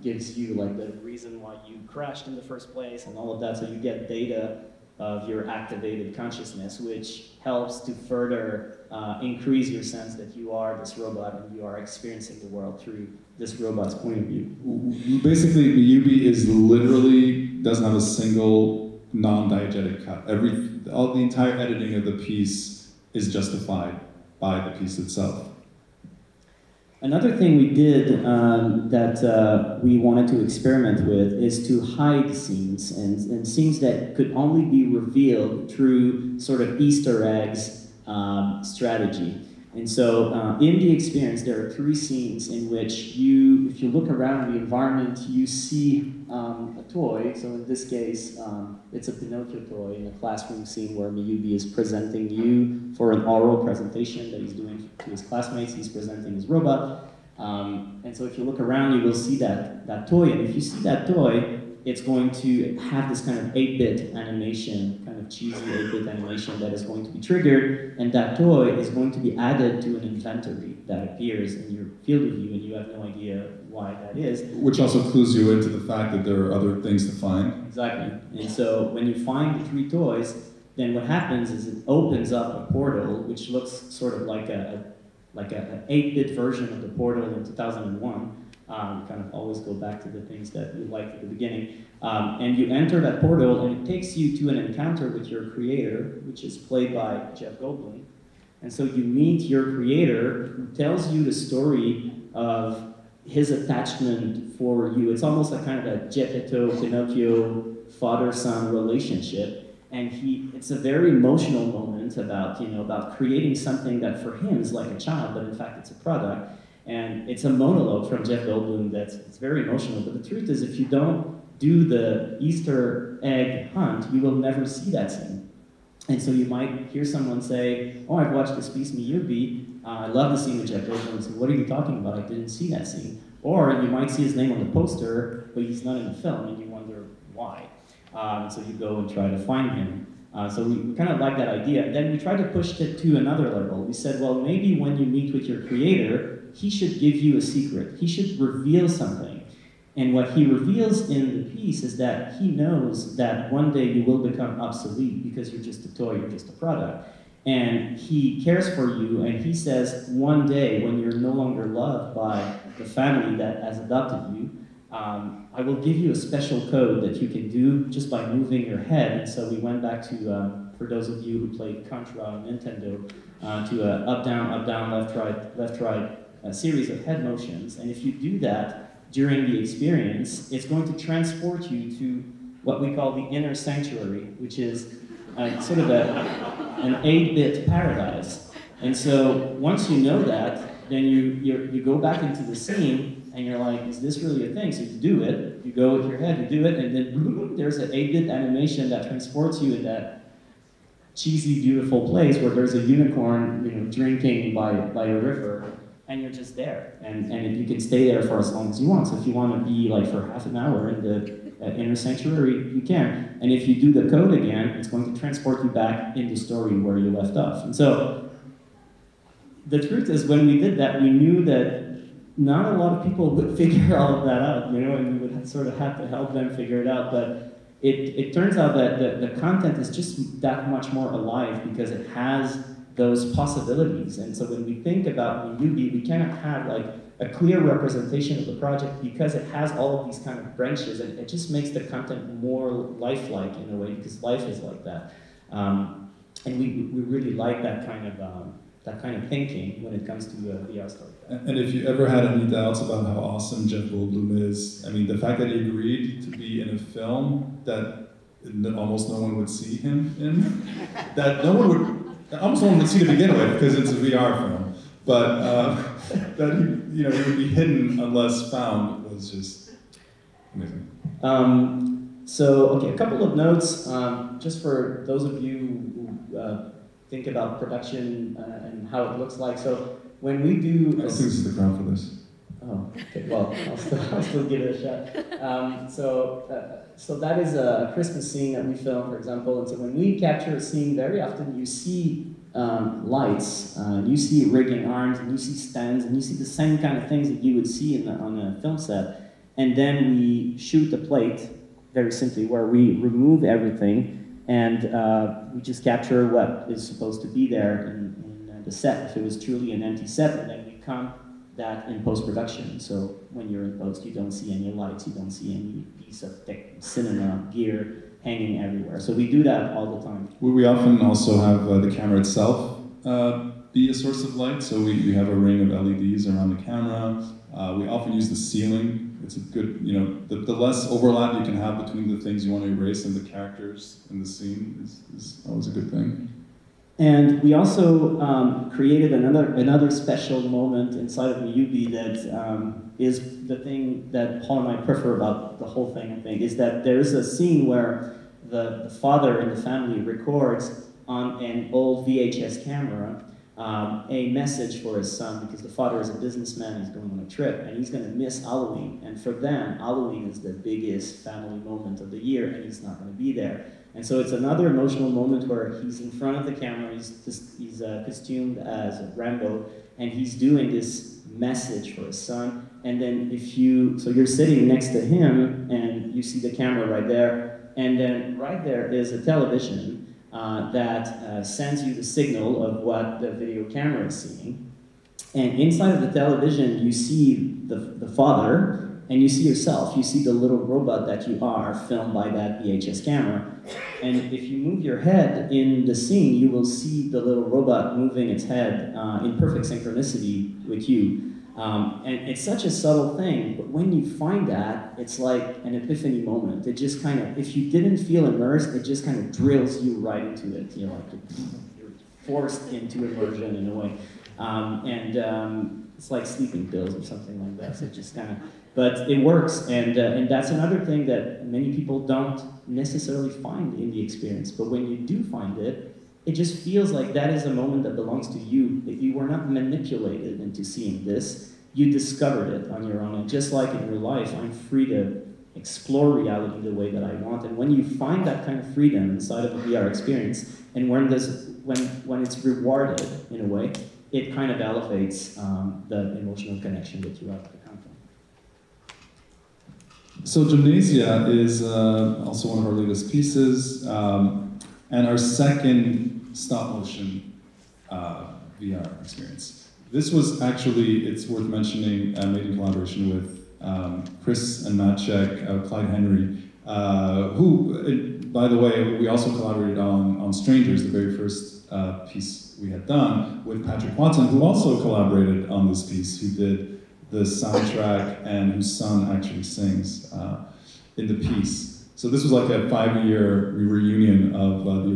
gives you like the reason why you crashed in the first place and all of that. So you get data of your activated consciousness, which helps to further increase your sense that you are this robot and you are experiencing the world through this robot's point of view. Basically, Miyubi is literally, doesn't have a single non-diegetic cut. The entire editing of the piece is justified by the piece itself. Another thing we did that we wanted to experiment with is to hide scenes, and scenes that could only be revealed through sort of Easter eggs strategy. And so in the experience, there are 3 scenes in which if you look around the environment, you see a toy. So in this case, it's a Pinocchio toy in a classroom scene where Miyubi is presenting you for an oral presentation that he's doing to his classmates. He's presenting his robot. And so if you look around, you will see that toy. And if you see that toy, it's going to have this kind of 8-bit animation, kind of cheesy 8-bit animation that is going to be triggered, and that toy is going to be added to an inventory that appears in your field of view, and you have no idea why that is. Which also clues you into the fact that there are other things to find. Exactly. And so when you find the 3 toys, then what happens is it opens up a portal, which looks sort of like an 8-bit version of the portal in 2001. Kind of always go back to the things that you liked at the beginning. And you enter that portal, and it takes you to an encounter with your creator, which is played by Jeff Goldblum. And so you meet your creator, who tells you the story of his attachment for you. It's almost like kind of a Geppetto-Pinocchio father-son relationship. And it's a very emotional moment about creating something that for him is like a child, but in fact it's a product. And it's a monologue from Jeff Goldblum it's very emotional. But the truth is, if you don't do the Easter egg hunt, you will never see that scene. And so you might hear someone say, oh, I've watched this piece, Miyubi. I love the scene with Jeff Goldblum. And say, what are you talking about? I didn't see that scene. Or you might see his name on the poster, but he's not in the film, and you wonder why. So you go and try to find him. So we kind of like that idea. And then we tried to push it to another level. We said, well, maybe when you meet with your creator, he should give you a secret. He should reveal something. And what he reveals in the piece is that he knows that one day you will become obsolete because you're just a toy, you're just a product. And he cares for you, and he says one day when you're no longer loved by the family that has adopted you, I will give you a special code that you can do just by moving your head. And so we went back to, for those of you who played Contra on Nintendo, to a up, down, left, right, a series of head motions. And if you do that during the experience, it's going to transport you to what we call the inner sanctuary, which is sort of an 8-bit paradise. And so once you know that, then you go back into the scene, and you're like, is this really a thing? So you do it, you go with your head, you do it, and then there's an 8-bit animation that transports you in that cheesy, beautiful place where there's a unicorn, drinking by a river. and you're just there. And you can stay there for as long as you want. So if you want to be like for half an hour in the inner sanctuary, you can. And if you do the code again, it's going to transport you back in the story where you left off. And so the truth is, when we did that, we knew that not a lot of people would figure all of that out, you know, and we would sort of have to help them figure it out. But it turns out that the content is just that much more alive because it has those possibilities. And so when we think about Newbie, we cannot have like a clear representation of the project because it has all of these kind of branches, and it just makes the content more lifelike in a way, because life is like that. And we really like that kind of thinking when it comes to VR stuff. And if you ever had any doubts about how awesome Jeff Goldblum is, I mean, the fact that he agreed to be in a film that almost no one would see him in, that almost no one would see to begin with because it's a VR film, but that he would be hidden unless found was just amazing. So, okay, a couple of notes, just for those of you who think about production and how it looks like. So when we do... I don't think this is the crowd for this. Oh, okay, well, I'll still give it a shot. So that is a Christmas scene that we film, for example, and so when we capture a scene, very often you see lights, you see rigging arms, and you see stands, and you see the same kind of things that you would see on a film set, and then we shoot the plate, very simply, where we remove everything, and we just capture what is supposed to be there in the set, if it was truly an empty set, and then we count that in post-production. So when you're in post, you don't see any lights, you don't see any piece of cinema gear hanging everywhere. So we do that all the time. We often also have the camera itself be a source of light, so we have a ring of LEDs around the camera. We often use the ceiling. It's a good, the less overlap you can have between the things you want to erase and the characters in the scene is always a good thing. And we also created another special moment inside of Newbie that is the thing that Paul and I prefer about the whole thing, I think, is that there is a scene where the father in the family records on an old VHS camera a message for his son, because the father is a businessman, he's going on a trip, and he's going to miss Halloween. And for them, Halloween is the biggest family moment of the year, and he's not going to be there. And so it's another emotional moment where he's in front of the camera, he's costumed as Rambo, and he's doing this message for his son. And then so you're sitting next to him, and you see the camera right there, and then right there is a television that sends you the signal of what the video camera is seeing. And inside of the television, you see the father, and you see yourself. You see the little robot that you are, filmed by that VHS camera. And if you move your head in the scene, you will see the little robot moving its head in perfect synchronicity with you. And it's such a subtle thing, but when you find that, it's like an epiphany moment. It just kind of, if you didn't feel immersed, it just kind of drills you right into it. You're forced into immersion in a way. It's like sleeping pills or something like that. So it just kind of, but it works, and that's another thing that many people don't necessarily find in the experience. But when you do find it, it just feels like that is a moment that belongs to you. That you were not manipulated into seeing this. You discovered it on your own. And just like in your life, I'm free to explore reality the way that I want. And when you find that kind of freedom inside of a VR experience, and when it's rewarded in a way, it kind of elevates the emotional connection that you have with the content. So Gymnasia is also one of our latest pieces, and our second stop-motion VR experience. This was actually, it's worth mentioning, made in collaboration with Chris and Matt Check, Clyde Henry, who, by the way, we also collaborated on Strangers, the very first piece we had done, with Patrick Watson, who also collaborated on this piece, who did the soundtrack and whose son actually sings in the piece. So this was like a 5-year reunion of the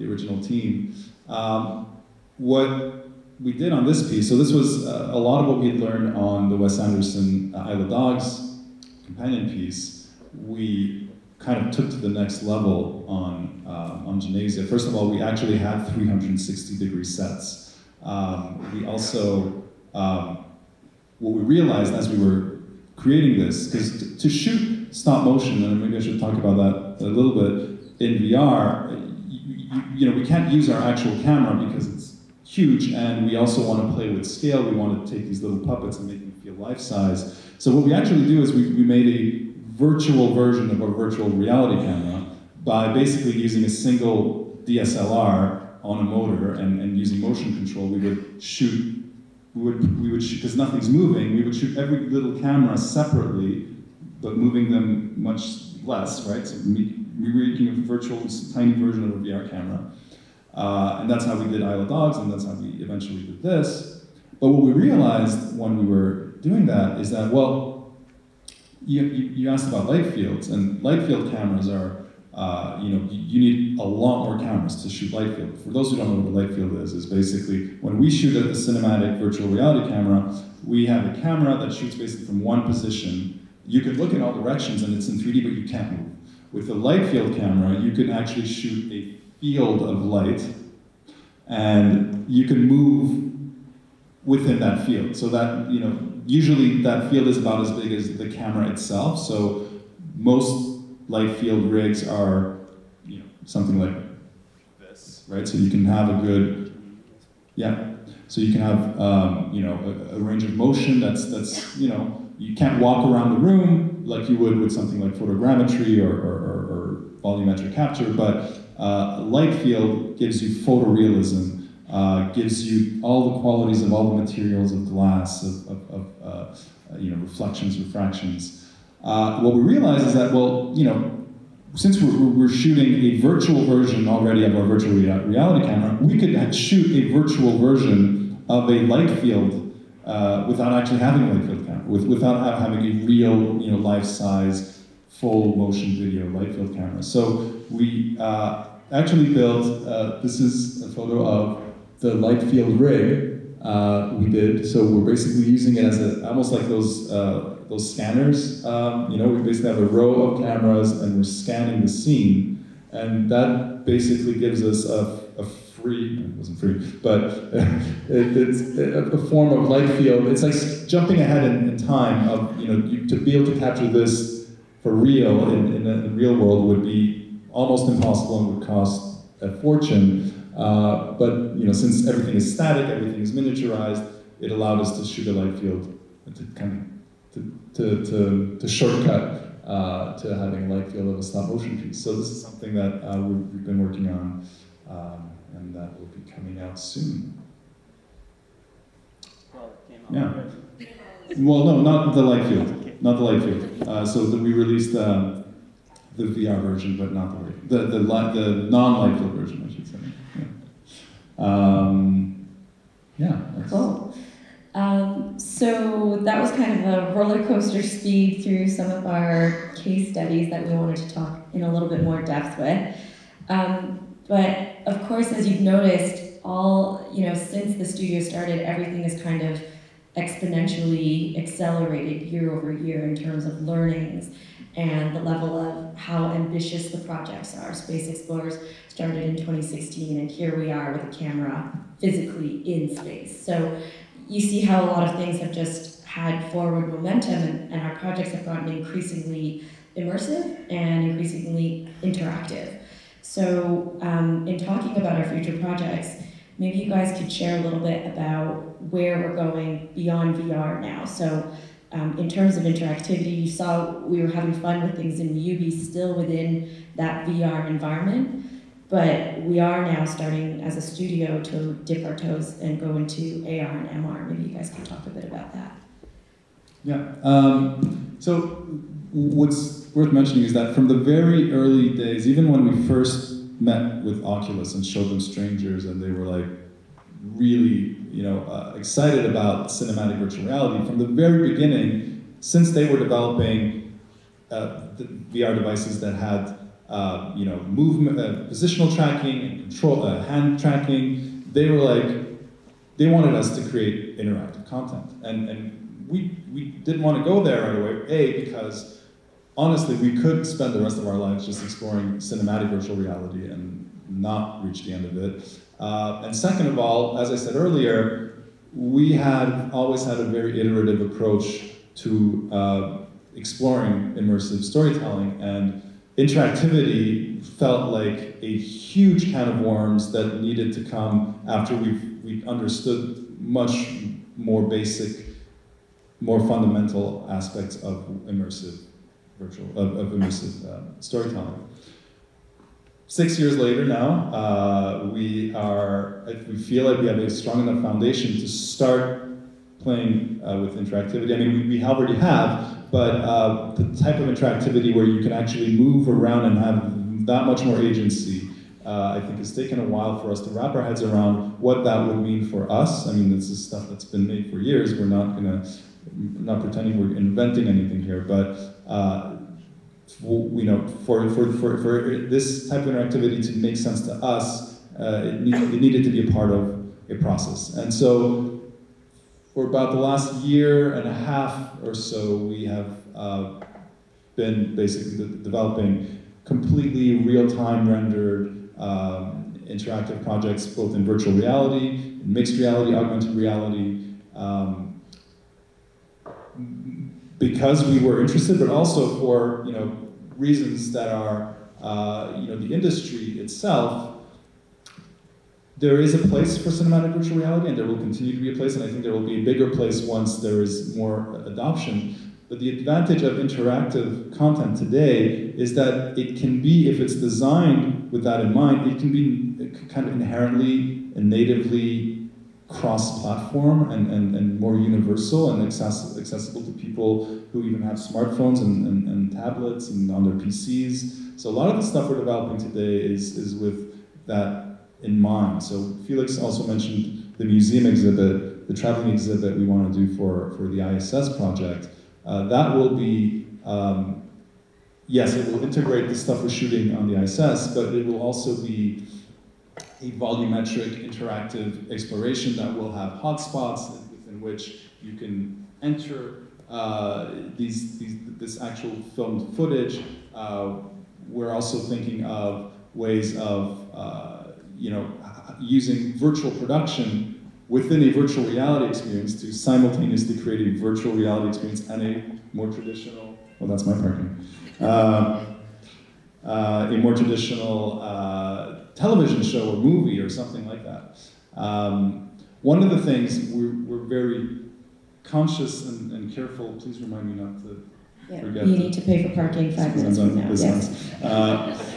original team. What we did on this piece, so this was a lot of what we had learned on the Wes Anderson Isle of Dogs companion piece, we kind of took to the next level on Gymnasia. First of all, we actually had 360-degree sets. We also what we realized as we were creating this, because to shoot stop motion, and maybe I should talk about that a little bit, in VR, you know, we can't use our actual camera because it's huge, and we also want to play with scale. We want to take these little puppets and make them feel life-size. So what we actually do is we made a virtual version of our virtual reality camera by basically using a single DSLR on a motor and using motion control. We would shoot, because nothing's moving, we would shoot every little camera separately, but moving them much less, right? So we were making a virtual, tiny version of a VR camera. And that's how we did Isle of Dogs, and that's how we eventually did this. But what we realized when we were doing that is that, well, you asked about light fields, and light field cameras are, you know, you need a lot more cameras to shoot light field. For those who don't know what a light field is basically, when we shoot a cinematic virtual reality camera, we have a camera that shoots basically from one position. You can look in all directions and it's in 3D, but you can't move. With a light field camera, you can actually shoot a field of light, and you can move within that field. So that, you know, usually that field is about as big as the camera itself. So most light field rigs are, you know, something like this, right? So you can have a good, yeah. So you can have, you know, a range of motion that's, you know, you can't walk around the room like you would with something like photogrammetry or volumetric capture, but light field gives you photorealism, gives you all the qualities of all the materials of glass, you know, reflections, refractions. What we realize is that, well, you know, since we're shooting a virtual version already of our virtual reality camera, we could shoot a virtual version of a light field without actually having a light field camera, without having a real, you know, life-size, full motion video light field camera. So we actually built, this is a photo of the light field rig we did. So we're basically using it as almost like those scanners. You know, we basically have a row of cameras and we're scanning the scene. And that basically gives us a free, it wasn't free, but it's a form of light field. It's like jumping ahead in time of, you know, to be able to capture this for real in the real world would be almost impossible and would cost a fortune. But, you know, since everything is static, everything is miniaturized, it allowed us to shoot a light field to kind of to shortcut to having a light field of a stop motion piece. So this is something that we've been working on, and that will be coming out soon. Well, it came out Yeah. already. Well, no, not the light field. Not the light field. So we released the VR version, but not the non-light field version, I should say. Yeah. Cool. So that was kind of a roller coaster speed through some of our case studies that we wanted to talk in a little bit more depth with. But of course, as you've noticed, since the studio started, everything is kind of exponentially accelerated year over year in terms of learnings and the level of how ambitious the projects are. Space Explorers started in 2016, and here we are with a camera physically in space. So you see how a lot of things have just had forward momentum, and our projects have gotten increasingly immersive and increasingly interactive. So in talking about our future projects, maybe you guys could share a little bit about where we're going beyond VR now. So in terms of interactivity, you saw we were having fun with things in Ubi, still within that VR environment, but we are now starting as a studio to dip our toes and go into AR and MR. Maybe you guys can talk a bit about that. Yeah. So what's worth mentioning is that from the very early days, even when we first met with Oculus and showed them Strangers, and they were like really, excited about cinematic virtual reality, from the very beginning, since they were developing the VR devices that had movement, positional tracking and control, hand tracking, they wanted us to create interactive content, and we didn't want to go there right away. Because honestly, we could spend the rest of our lives just exploring cinematic virtual reality and not reach the end of it. And second of all, as I said earlier, we had always had a very iterative approach to exploring immersive storytelling, and interactivity felt like a huge can of worms that needed to come after we understood much more basic, more fundamental aspects of immersive storytelling. 6 years later now, we feel like we have a strong enough foundation to start playing with interactivity. I mean, we already have, but the type of interactivity where you can actually move around and have that much more agency, I think it's taken a while for us to wrap our heads around what that would mean for us. I mean, this is stuff that's been made for years. We're not pretending we're inventing anything here, but you know, for this type of interactivity to make sense to us, it needed to be a part of a process. And so, for about the last year and a half or so, we have been basically developing completely real-time rendered interactive projects, both in virtual reality, in mixed reality, augmented reality, because we were interested, but also for, you know, reasons that are, you know, the industry itself. There is a place for cinematic virtual reality, and there will continue to be a place, and I think there will be a bigger place once there is more adoption. But the advantage of interactive content today is that it can be, if it's designed with that in mind, it can be kind of inherently and natively cross-platform and more universal and accessible to people who even have smartphones and tablets and on their PCs. So a lot of the stuff we're developing today is with that in mind. So Felix also mentioned the museum exhibit, the traveling exhibit we want to do for the ISS project. That will be, yes, it will integrate the stuff we're shooting on the ISS, but it will also be a volumetric interactive exploration that will have hotspots within which you can enter this actual filmed footage. We're also thinking of ways of you know, using virtual production within a virtual reality experience to simultaneously create a virtual reality experience and a more traditional, well, that's my parking, a more traditional television show or movie or something like that. One of the things we're very conscious and careful, please remind me not to forget. You need to pay for parking 5 minutes from now, yes.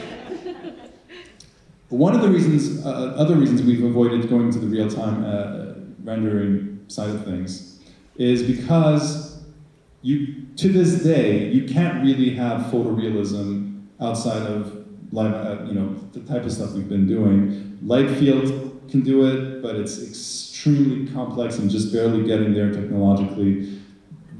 One of the reasons, other reasons we've avoided going to the real-time rendering side of things is because to this day, you can't really have photorealism outside of live, you know, the type of stuff we've been doing. Light field can do it, but it's extremely complex and just barely getting there technologically.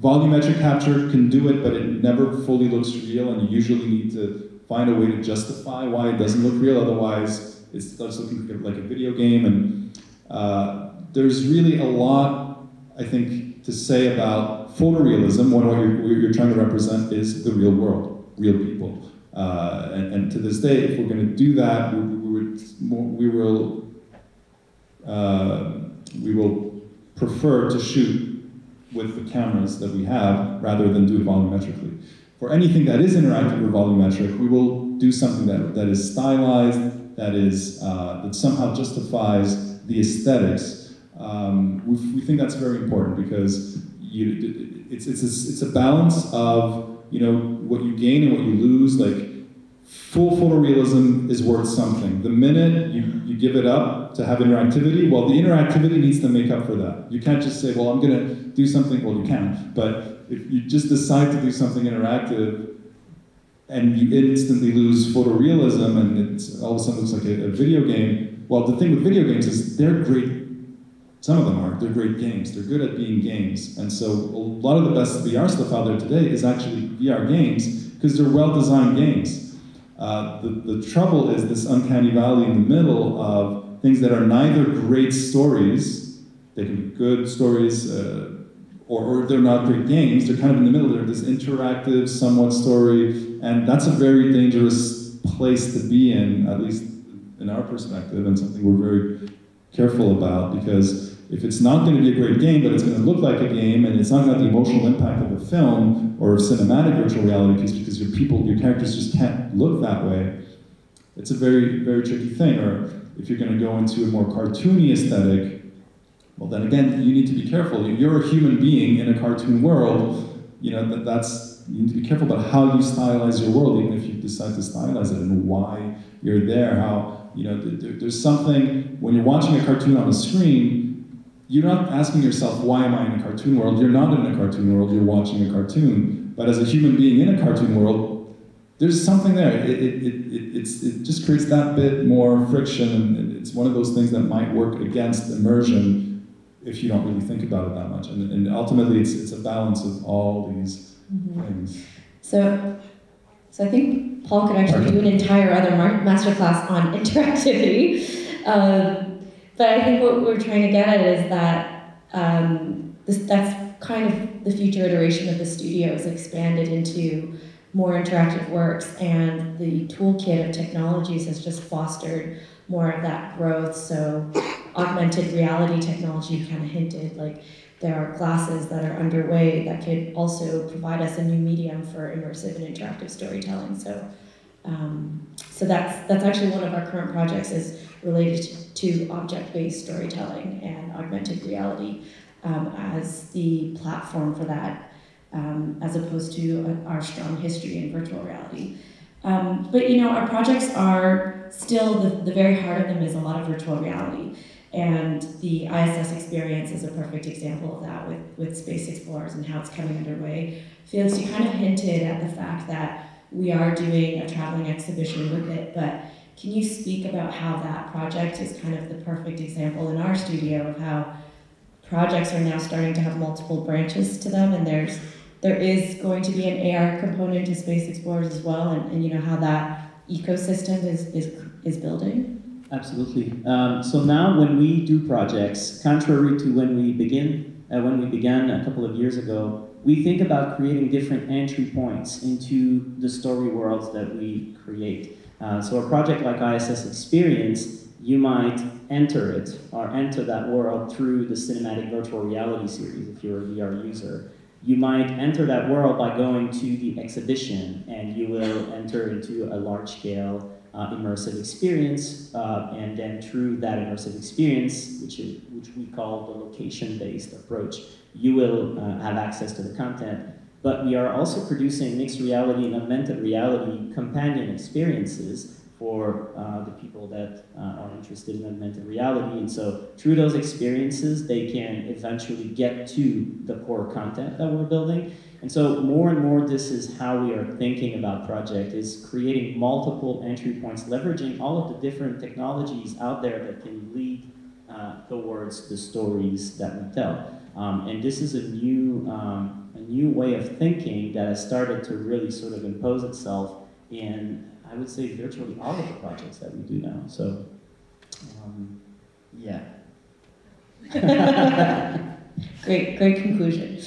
Volumetric capture can do it, but it never fully looks real, and you usually need to find a way to justify why it doesn't look real, otherwise it starts looking like a video game. And there's really a lot, I think, to say about photorealism when what you're trying to represent is the real world, real people. And to this day, if we're going to do that, we will prefer to shoot with the cameras that we have rather than do it volumetrically. For anything that is interactive or volumetric, we will do something that is stylized, that somehow justifies the aesthetics. We think that's very important because it's a balance of, you know, what you gain and what you lose. Like, full photorealism is worth something. The minute you give it up to have interactivity, well, the interactivity needs to make up for that. You can't just say, well, I'm going to do something, well, you can, but if you just decide to do something interactive and you instantly lose photorealism and it all of a sudden looks like a video game, well, the thing with video games is they're great. Some of them are. They're great games. They're good at being games. And so a lot of the best VR stuff out there today is actually VR games because they're well-designed games. The trouble is this uncanny valley in the middle of things that are neither great stories, they can be good stories, or they're not great games, they're kind of in the middle. They're this interactive, somewhat story, and that's a very dangerous place to be in, at least in our perspective, and something we're very careful about, because if it's not going to be a great game, but it's going to look like a game, and it's not going to have the emotional impact of a film or a cinematic virtual reality piece because your characters just can't look that way, it's a very, very tricky thing. Or if you're going to go into a more cartoony aesthetic, well then again, you need to be careful. You're a human being in a cartoon world, you know, you need to be careful about how you stylize your world, even if you decide to stylize it, and why you're there, how, you know, there's something, when you're watching a cartoon on a screen, you're not asking yourself, why am I in a cartoon world? You're not in a cartoon world, you're watching a cartoon. But as a human being in a cartoon world, there's something there. It just creates that bit more friction, and it's one of those things that might work against immersion if you don't really think about it that much. And ultimately, it's a balance of all these things. So I think Paul could actually do an entire other masterclass on interactivity. But I think what we're trying to get at is that that's kind of the future iteration of the studio is expanded into more interactive works, and the toolkit of technologies has just fostered more of that growth. So augmented reality technology kind of hinted, like there are classes that are underway that could also provide us a new medium for immersive and interactive storytelling. So that's actually one of our current projects is related to object-based storytelling and augmented reality as the platform for that, as opposed to our strong history in virtual reality. But you know, our projects are still, the very heart of them is a lot of virtual reality. And the ISS experience is a perfect example of that with Space Explorers and how it's coming underway. Felix, you kind of hinted at the fact that we are doing a traveling exhibition with it, but can you speak about how that project is kind of the perfect example in our studio of how projects are now starting to have multiple branches to them, and there is going to be an AR component to Space Explorers as well, and you know how that ecosystem is building? Absolutely. So now when we do projects, contrary to when we began a couple of years ago, we think about creating different entry points into the story worlds that we create. So a project like ISS Experience, you might enter it or enter that world through the cinematic virtual reality series if you're a VR user. You might enter that world by going to the exhibition, and you will enter into a large-scale immersive experience, and then through that immersive experience, which we call the location-based approach, you will have access to the content. But we are also producing mixed reality and augmented reality companion experiences for the people that are interested in augmented reality. And so through those experiences, they can eventually get to the core content that we're building. And so more and more, this is how we are thinking about project, is creating multiple entry points, leveraging all of the different technologies out there that can lead towards the stories that we tell. And this is a new way of thinking that has started to really sort of impose itself in, I would say, virtually all of the projects that we do now. So, yeah. Great conclusion.